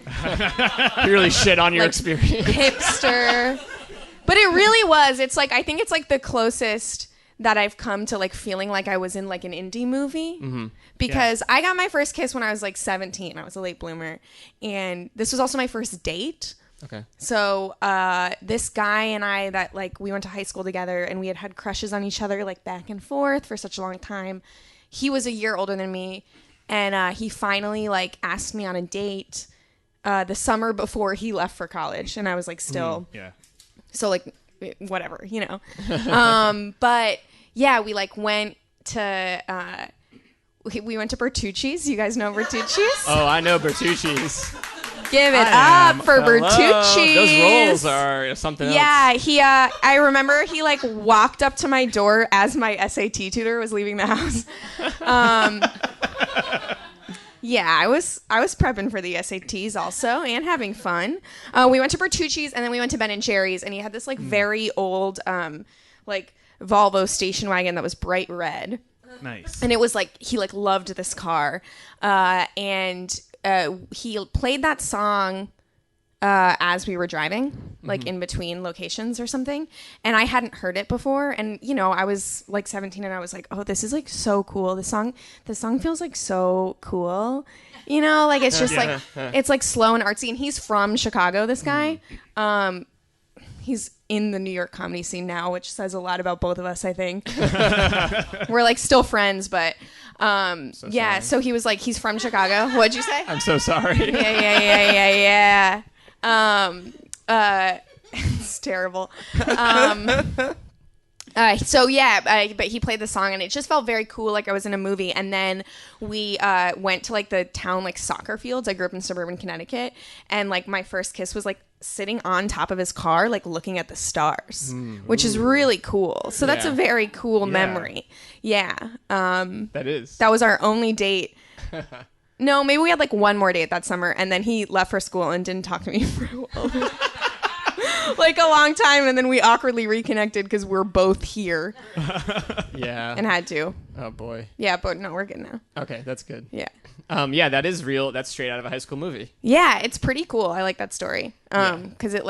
You really shit on your Like, experience. hipster. But it really was. It's like, I think it's like the closest that I've come to like feeling like I was in like an indie movie. Mm-hmm. Because I got my first kiss when I was like 17. I was a late bloomer. And this was also my first date. Okay. So this guy and I that like we went to high school together, and we had crushes on each other like back and forth for such a long time. He was a year older than me, and he finally like asked me on a date the summer before he left for college, and I was like still Yeah. so like whatever, but yeah, we like went to we went to Bertucci's. You guys know Bertucci's? Oh, I know Bertucci's. Give it up for Bertucci's. Those rolls are something else. Yeah, he I remember he like walked up to my door as my SAT tutor was leaving the house. Yeah, I was prepping for the SATs also and having fun. We went to Bertucci's, and then we went to Ben and Jerry's, and he had this like very old like Volvo station wagon that was bright red. Nice. And it was like he like loved this car, and he played that song as we were driving, like in between locations or something. And I hadn't heard it before, and I was like 17, and I was like, oh, this is like so cool. This song feels like so cool. Like it's just like it's like slow and artsy. And he's from Chicago. This guy, he's in the New York comedy scene now, which says a lot about both of us, I think. We're like still friends, but yeah. So he was like, he's from Chicago. What'd you say? I'm so sorry. Yeah. It's terrible. So yeah, but he played the song, and it just felt very cool, like I was in a movie. And then we went to like the town like soccer fields. I grew up in suburban Connecticut, and like my first kiss was like sitting on top of his car, like looking at the stars, which is really cool. So that's a very cool memory. Yeah. That was our only date. No, maybe we had like one more date that summer, and then he left for school and didn't talk to me for a while. Like a long time, and then we awkwardly reconnected because we're both here. Yeah. And had to. Oh boy. Yeah, but no, we're good now. Okay, that's good. Yeah. Yeah, that is real. That's straight out of a high school movie. Yeah, it's pretty cool. I like that story. Because it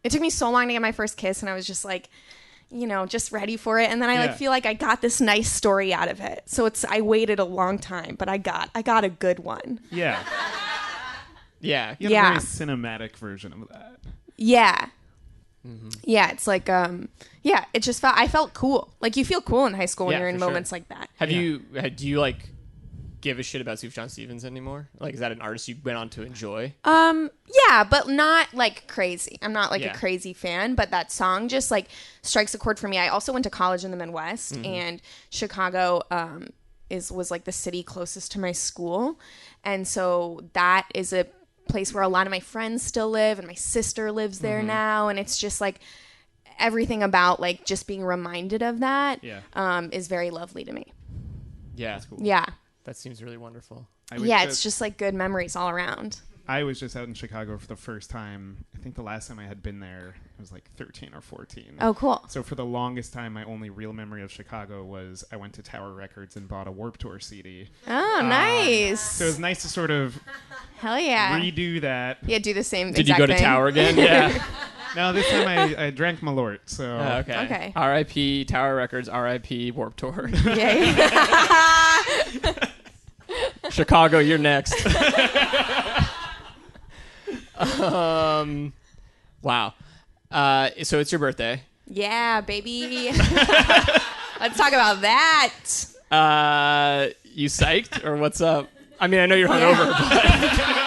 took me so long to get my first kiss, and I was just like, just ready for it. And then I feel like I got this nice story out of it. So I waited a long time, but I got a good one. Yeah. Yeah. You have a very cinematic version of that. Yeah. Yeah, it's like it just I felt cool. Like you feel cool in high school when you're in moments like that. Do you like give a shit about Sufjan Stevens anymore? Like, is that an artist you went on to enjoy? Yeah, but not like crazy. I'm not like a Yeah. crazy fan, but that song just like strikes a chord for me. I also went to college in the Midwest, and Chicago was like the city closest to my school, and so that is a place where a lot of my friends still live, and my sister lives there now, and it's just like everything about like just being reminded of that is very lovely to me. Yeah, that's cool. Yeah. That seems really wonderful. It's just like good memories all around. I was just out in Chicago for the first time. I think the last time I had been there, it was like 13 or 14. Oh, cool. So for the longest time, my only real memory of Chicago was I went to Tower Records and bought a Warped Tour CD. Oh, nice. So it was nice to sort of Hell yeah. redo that. Yeah, do the same Did you go to thing. Tower again? Yeah. No, this time I drank Malort. So Okay. R.I.P. Tower Records, R.I.P. Warped Tour. Yay. Chicago, you're next. Wow. So it's your birthday. Yeah, baby. Let's talk about that. You psyched or what's up? I mean, I know you're hungover, but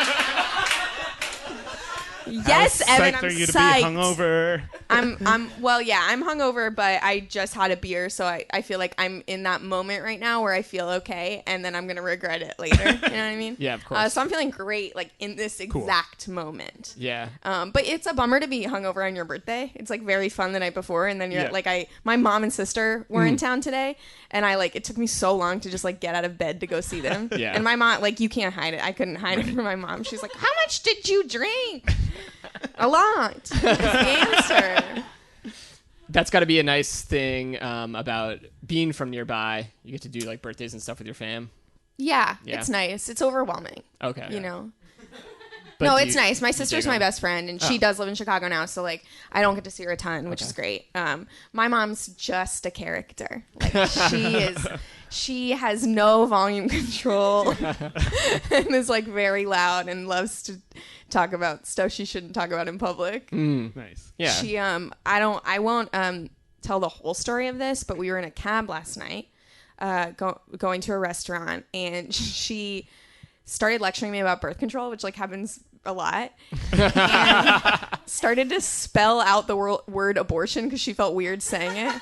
Yes, Evan, psyched I'm are you to psyched. be hungover? I'm hungover, but I just had a beer, so I feel like I'm in that moment right now where I feel okay, and then I'm gonna regret it later. You know what I mean? Yeah, of course. So I'm feeling great, like in this exact moment. yeah. But it's a bummer to be hungover on your birthday. It's like very fun the night before, and then you're my mom and sister were in town today, and it took me so long to just like get out of bed to go see them. Yeah. And my mom, like, you can't hide it. I couldn't hide it from my mom. She's like, "How much did you drink?" A lot. That's the answer. That's got to be a nice thing about being from nearby. You get to do like birthdays and stuff with your fam. Yeah, Yeah. it's nice. It's overwhelming. Okay. You know. But No, do it's you- nice. My you sister's dig my her? best friend, and she does live in Chicago now, so like I don't get to see her a ton, which is great. My mom's just a character. Like she has no volume control and is like very loud and loves to talk about stuff she shouldn't talk about in public. Nice. Yeah. She I won't tell the whole story of this, but we were in a cab last night, going to a restaurant, and she started lecturing me about birth control, which like happens a lot, and started to spell out the word abortion because she felt weird saying it.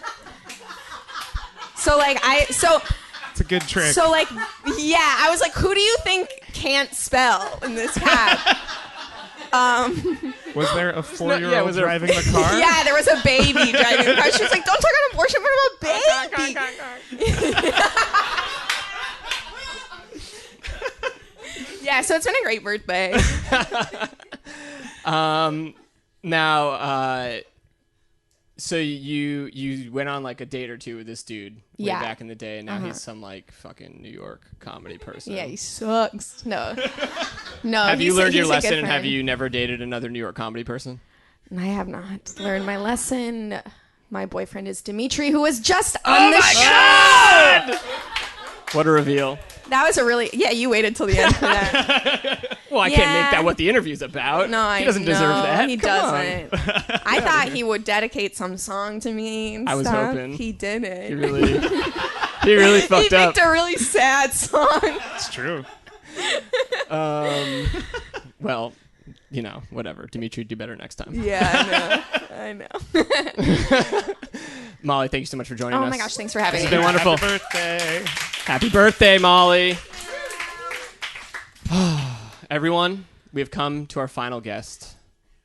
It's a good trick. So like, yeah, I was like, who do you think can't spell in this cab? Was there a 4-year-old was there- driving the car? Yeah, there was a baby driving the car. She was like, don't talk about abortion, what about baby? Yeah, so it's been a great birthday. Now, so you went on like a date or two with this dude way Yeah. back in the day, and now he's some like fucking New York comedy person. Yeah, he sucks. No. Have you learned your he's a good lesson, and have friend. you never dated another New York comedy person? I have not learned my lesson. My boyfriend is Dimitri, who was just on the show. What a reveal! That was you waited till the end for that. Well, I can't make that what the interview's about. No, he doesn't deserve that. He Come on. doesn't. I thought he would dedicate some song to me and I was stuff. hoping. He didn't. He really fucked He up. picked a really sad song. It's true. Well, you know, whatever. Dimitri, do better next time. Yeah, I know. Molly, thank you so much for joining us. Oh my gosh, thanks for having It's me. been wonderful. Happy birthday. Happy birthday, Molly. Everyone, we have come to our final guest.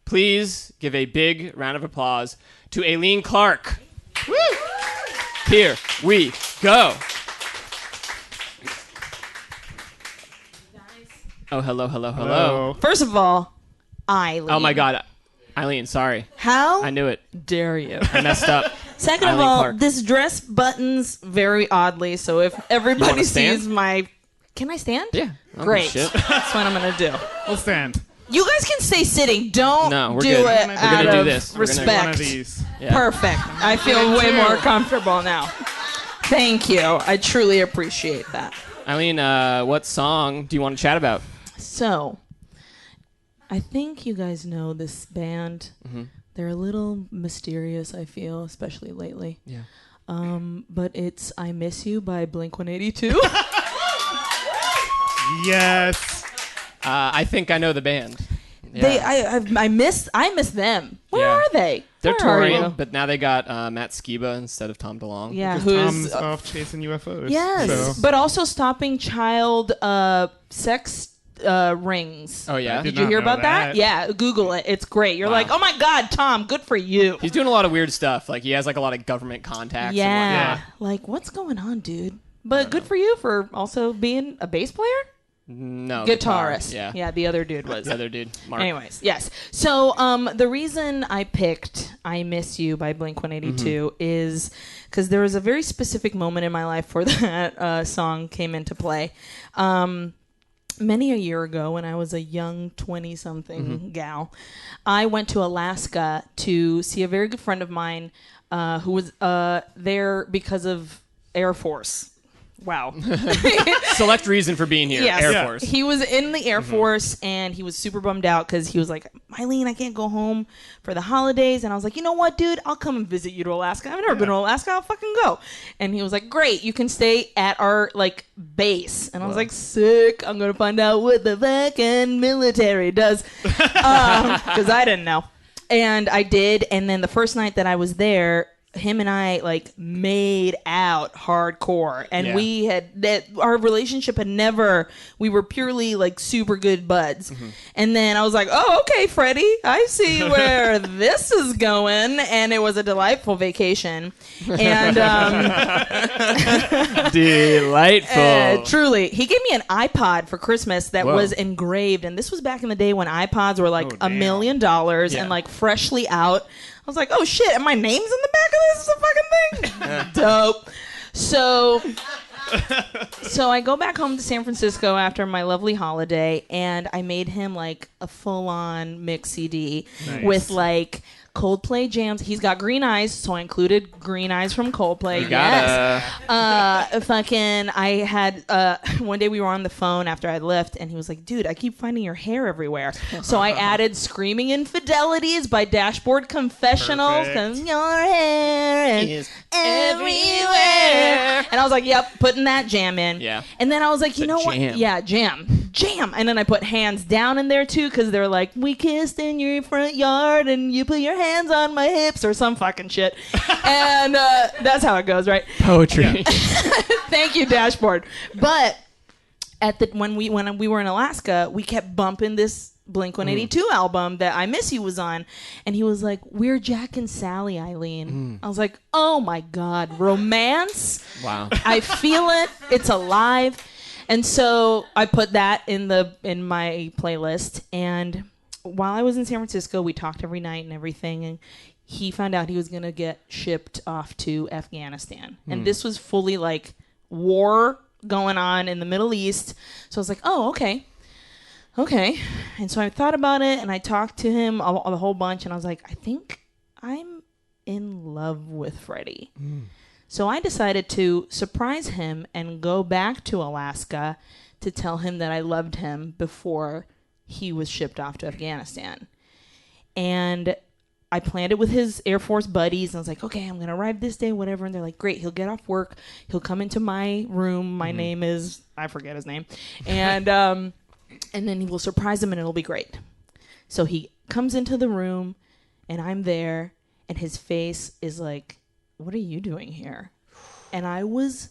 Please give a big round of applause to Aileen Clark. Woo! Here we go. Oh, hello. First of all, Eileen. Oh my God. Eileen, sorry. How I knew it. dare you? I messed up. Second of Eileen all, Clark. this dress buttons very oddly, so if You everybody wanna stand? sees my... Can I stand? Yeah. I don't give a Great. shit. That's what I'm going to do. We'll stand. You guys can stay sitting. Don't No, we're do good. it We're gonna out do of this. We're gonna- respect. One of these. Yeah. Perfect. I feel way more comfortable now. Thank you. I truly appreciate that. Eileen, what song do you want to chat about? So, I think you guys know this band. Mm-hmm. They're a little mysterious, I feel, especially lately. Yeah. But it's I Miss You by Blink-182. Yes. I think I know the band. Yeah. I miss them. Where Yeah. are they? They're Where are touring, you? but now they got Matt Skiba instead of Tom DeLonge. Yeah, Tom's who's off chasing UFOs. yes, So. but also stopping child sex rings. Oh, yeah? Did you hear about that? Yeah, Google it. It's great. You're like, oh my God, Tom, good for you. He's doing a lot of weird stuff. Like, he has, like, a lot of government contacts and whatnot. Like, what's going on, dude? But good for you for also being a bass player? No. Guitarist. Guitar, Yeah, the other dude was. The other dude, Mark. Anyways, yes. So the reason I picked I Miss You by Blink-182 is because there was a very specific moment in my life where that song came into play. Many a year ago when I was a young 20-something gal, I went to Alaska to see a very good friend of mine who was there because of Air Force. Wow. Select reason for being here. Yes. Air Force. He was in the Air Force and he was super bummed out because he was like, Mylene, I can't go home for the holidays. And I was like, you know what, dude? I'll come and visit you to Alaska. I've never been to Alaska. I'll fucking go. And he was like, great. You can stay at our like base. And I was like, sick. I'm going to find out what the fucking military does. Because I didn't know. And I did. And then the first night that I was there, him and I like made out hardcore, and we had that our relationship had never. We were purely like super good buds, and then I was like, "Oh, okay, Freddie, I see where this is going," and it was a delightful vacation, and delightful. Truly, he gave me an iPod for Christmas that was engraved, and this was back in the day when iPods were like $1 million and like freshly out. I was like, oh shit, and my name's in the back of this fucking thing? Dope. So I go back home to San Francisco after my lovely holiday, and I made him like a full-on mix CD with like Coldplay jams. He's got Green Eyes, so I included Green Eyes from Coldplay. Fucking, I had, one day we were on the phone after I left, and he was like, dude, I keep finding your hair everywhere. So I added Screaming Infidelities by Dashboard Confessionals, because your hair is everywhere. And I was like, yep, putting that jam in. Yeah. And then I was like, you know what? Yeah, jam. And then I put Hands Down in there too, because they're like, we kissed in your front yard and you put your hands on my hips or some fucking shit. And that's how it goes, right? Poetry. Thank you, Dashboard. But when we were in Alaska, we kept bumping this Blink-182 album that I Miss You was on, and he was like, we're Jack and Sally, Eileen. I was like, oh my God, romance? Wow. I feel it. It's alive. And so I put that in my playlist, and while I was in San Francisco, we talked every night and everything, and he found out he was going to get shipped off to Afghanistan. And this was fully like war going on in the Middle East. So I was like, oh, okay. And so I thought about it, and I talked to him a whole bunch, and I was like, I think I'm in love with Freddie. So I decided to surprise him and go back to Alaska to tell him that I loved him before he was shipped off to Afghanistan. And I planned it with his Air Force buddies. And I was like, okay, I'm going to arrive this day, whatever. And they're like, great, he'll get off work. He'll come into my room. My name is, I forget his name. And then we'll surprise him and it'll be great. So he comes into the room and I'm there and his face is like, what are you doing here? And I was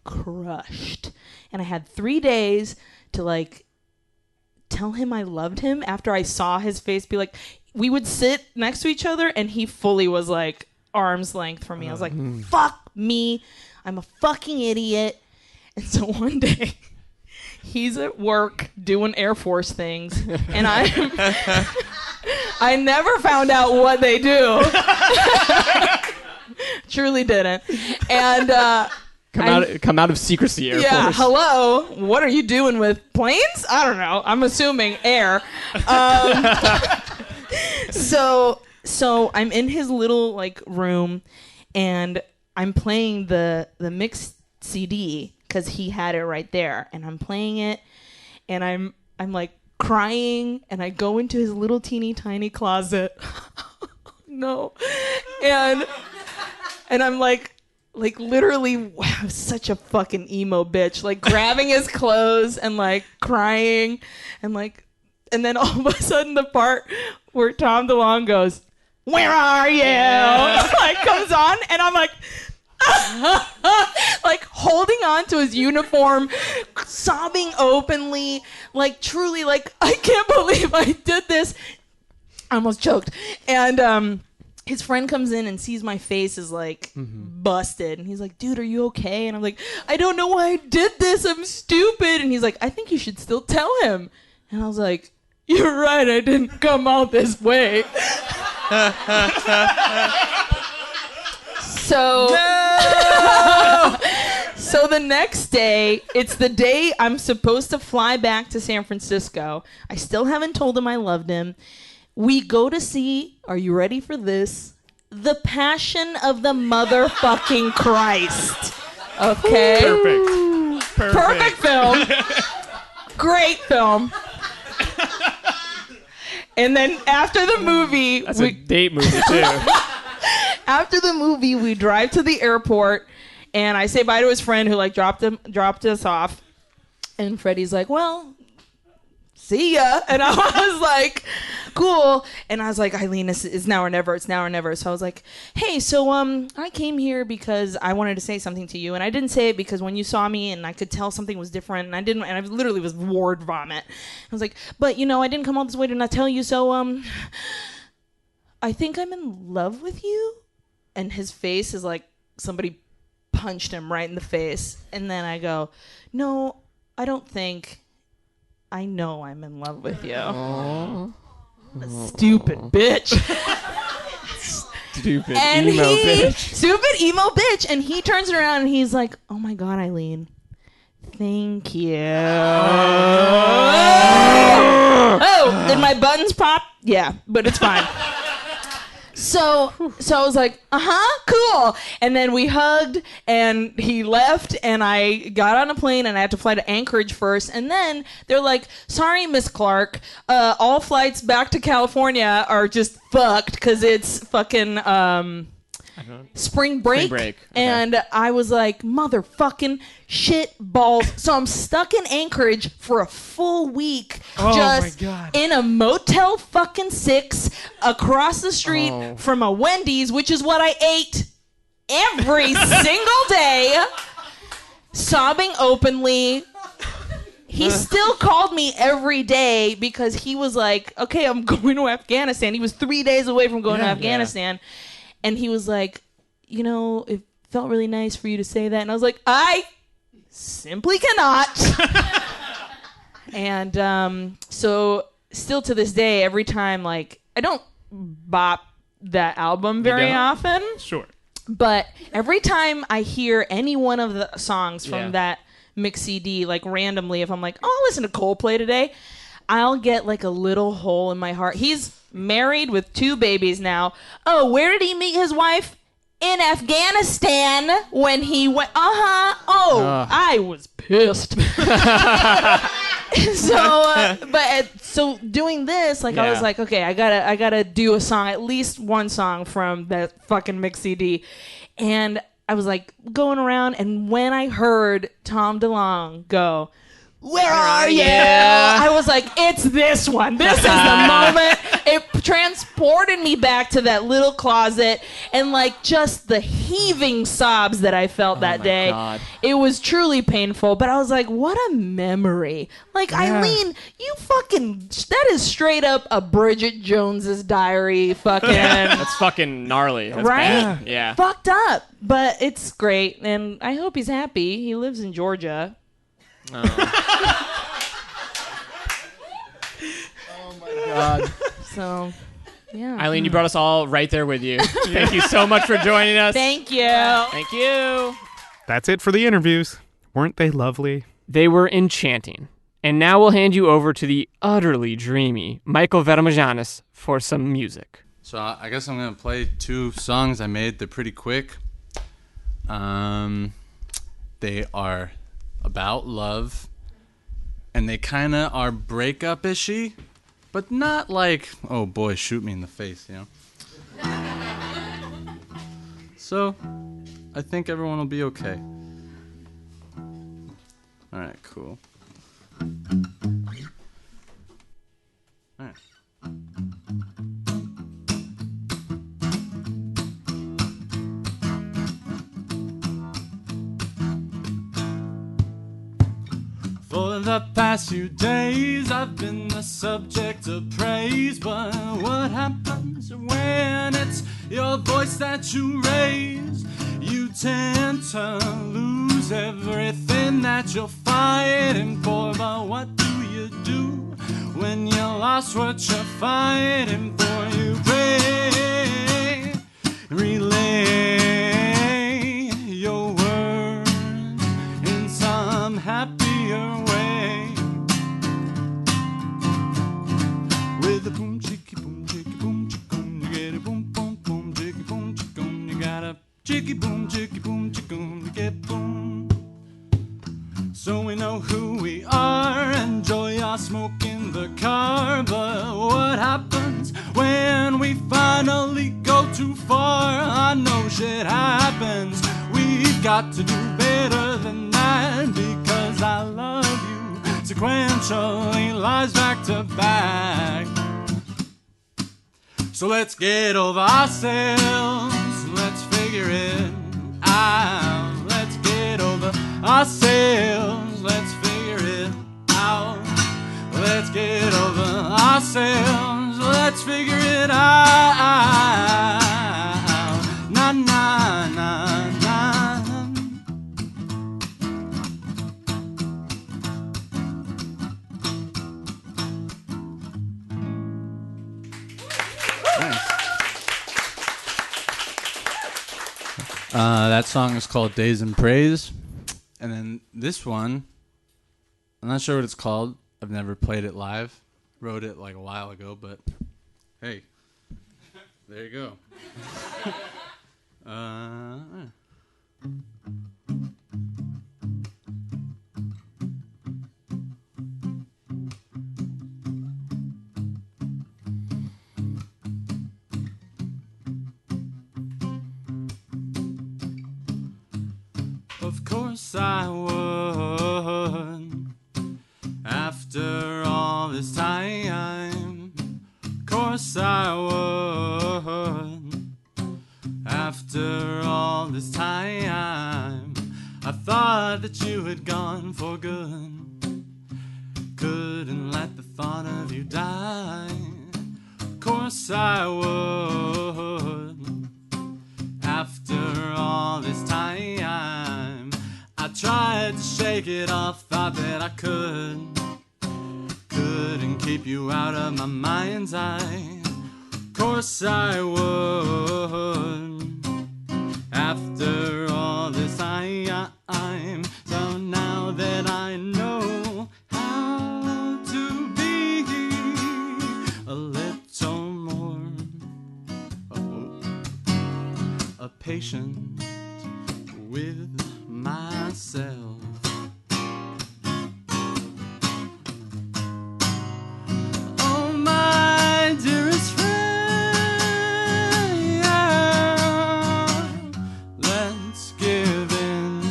crushed. And I had 3 days to like tell him I loved him after I saw his face be like, we would sit next to each other and he fully was like arm's length from me. I was like, fuck me. I'm a fucking idiot. And so one day he's at work doing Air Force things and I never found out what they do. Truly didn't. And come out of secrecy, Air Force. Hello. What are you doing with planes? I don't know. I'm assuming air. So I'm in his little like room, and I'm playing the mixed CD because he had it right there, and I'm playing it, and I'm like crying, and I go into his little teeny tiny closet. No, and I'm like literally, wow, such a fucking emo bitch. Like grabbing his clothes and like crying and like, and then all of a sudden the part where Tom DeLonge goes, "Where are you?" like comes on, and I'm like, like holding on to his uniform, sobbing openly, like truly like, I can't believe I did this. I almost choked. And his friend comes in and sees my face is like busted. And he's like, dude, are you okay? And I'm like, I don't know why I did this. I'm stupid. And he's like, I think you should still tell him. And I was like, you're right. I didn't come out this way. So, so the next day, it's the day I'm supposed to fly back to San Francisco. I still haven't told him I loved him. We go to see, are you ready for this? The Passion of the Motherfucking Christ. Okay? Perfect film. Great film. And then after the movie... That's a date movie, too. After the movie, we drive to the airport, and I say bye to his friend who, like, dropped us off. And Freddie's like, well... see ya. And I was like, cool. And I was like, Eileen, it's now or never. It's now or never. So I was like, hey, so I came here because I wanted to say something to you. And I didn't say it because when you saw me and I could tell something was different, and I literally was ward vomit. I was like, but I didn't come all this way to not tell you. So I think I'm in love with you. And his face is like somebody punched him right in the face. And then I go, no, I don't think. I know I'm in love with you. Stupid bitch. Stupid emo bitch. Stupid emo bitch. And he turns around and he's like, oh my God, Eileen. Thank you. Oh, did my buttons pop? Yeah, but it's fine. So I was like, cool. And then we hugged and he left and I got on a plane and I had to fly to Anchorage first. And then they're like, sorry, Miss Clark, all flights back to California are just fucked because it's fucking spring break. Okay. And I was like, motherfucking shit balls. So I'm stuck in Anchorage for a full week, just in a Motel fucking 6 across the street from a Wendy's, which is what I ate every single day, sobbing openly. He still called me every day because he was like, okay, I'm going to Afghanistan. He was 3 days away from going to Afghanistan. Yeah. And he was like, it felt really nice for you to say that. And I was like, I simply cannot. And so still to this day, every time, like, I don't bop that album very often. Sure. But every time I hear any one of the songs from that mix CD, like randomly, if I'm like, oh, I'll listen to Coldplay today, I'll get like a little hole in my heart. He's married with 2 babies now. Oh, where did he meet his wife? In Afghanistan when he went. I was pissed. So doing this, like I was like, okay, I gotta do a song, at least one song from that fucking mix CD, and I was like going around, and when I heard Tom DeLonge go, where are you? I was like, it's this one. This is the moment. It transported me back to that little closet and like just the heaving sobs that I felt that day. God. It was truly painful, but I was like, what a memory. Like, Eileen, you fucking, that is straight up a Bridget Jones's Diary fucking. That's fucking gnarly. That's right? Bad. Yeah. Fucked up, but it's great. And I hope he's happy. He lives in Georgia. Oh my God. So, yeah. Eileen, you brought us all right there with you. Thank you so much for joining us. Thank you. Thank you. That's it for the interviews. Weren't they lovely? They were enchanting. And now we'll hand you over to the utterly dreamy Michael Vermajanis for some music. So I guess I'm going to play 2 songs I made. They're pretty quick. They are about love, and they kind of are breakup-ishy, but not like, oh boy, shoot me in the face, So I think everyone will be okay. All right, cool. All right. For the past few days I've been the subject of praise, but what happens when it's your voice that you raise? You tend to lose everything that you're fighting for, but what do you do when you lost what you're fighting for? You pray, relay your words in some happier way. With a boom chicky boom chicky boom chicken, you get a boom boom boom chicky boom chicken, you got a chicky boom chicken, you get boom. So we know who we are, enjoy our smoke in the car, but what happens when we finally go too far? I know shit happens, we've got to do better than that, because I love you sequentially, lies back to back. So let's get over ourselves, let's figure it out. Let's get over ourselves, let's figure it out. Let's get over ourselves, let's figure it out. Na na na na. That song is called Days in Praise. And then this one, I'm not sure what it's called. I've never played it live. Wrote it like a while ago, but hey, there you go. Of course I would, after all this time. Of course I would, after all this time. I thought that you had gone for good, couldn't let the thought of you die. Of course I would, after all this time. I tried to shake it off, thought that I couldn't keep you out of my mind's eye. Of course I would, after all this time. So now that I know how to be a little more patient with myself. Oh, my dearest friend, let's give in.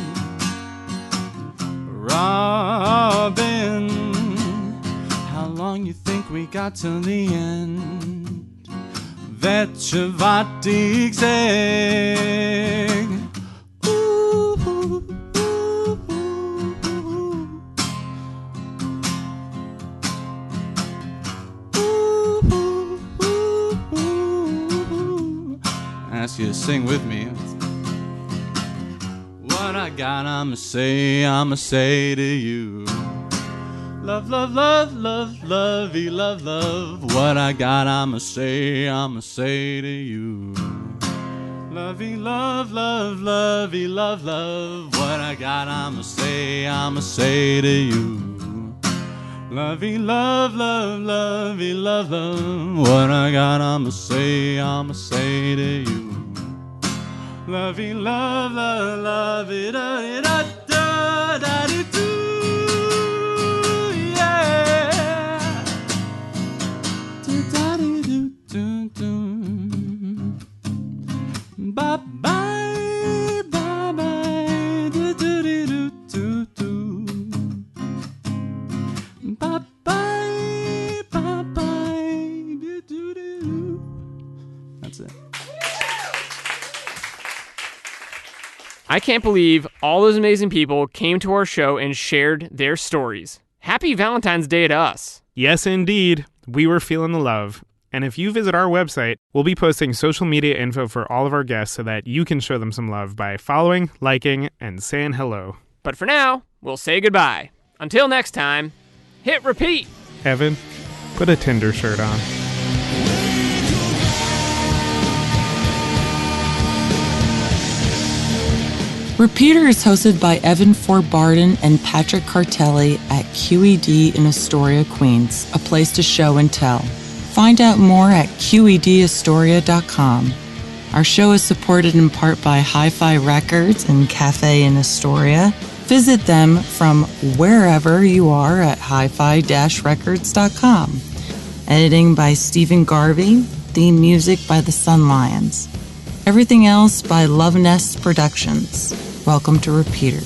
Robin, how long you think we got till the end? Вече ватих zeg. Ask you to sing with me. What I got, I'ma say to you. Love, love, love, love, lovey, love, love. What I got, I'ma say to you. Lovey, love, love, lovey, love, love. What I got, I'ma say to you. Lovey, love, love, lovey, love, love. What I got, I'ma say to you. Lovey, love, love, love, it, da, da, da, da, da, da. Bye bye, bye bye, do do do do do. Bye bye, bye bye, do do do. That's it. I can't believe all those amazing people came to our show and shared their stories. Happy Valentine's Day to us. Yes, indeed. We were feeling the love. And if you visit our website, we'll be posting social media info for all of our guests so that you can show them some love by following, liking, and saying hello. But for now, we'll say goodbye. Until next time, hit repeat. Evan, put a Tinder shirt on. Repeater is hosted by Evan Ford Barden and Patrick Cartelli at QED in Astoria, Queens, a place to show and tell. Find out more at QEDAstoria.com. Our show is supported in part by Hi-Fi Records and Cafe in Astoria. Visit them from wherever you are at hi-fi-records.com. Editing by Stephen Garvey. Theme music by the Sun Lions. Everything else by Love Nest Productions. Welcome to Repeater.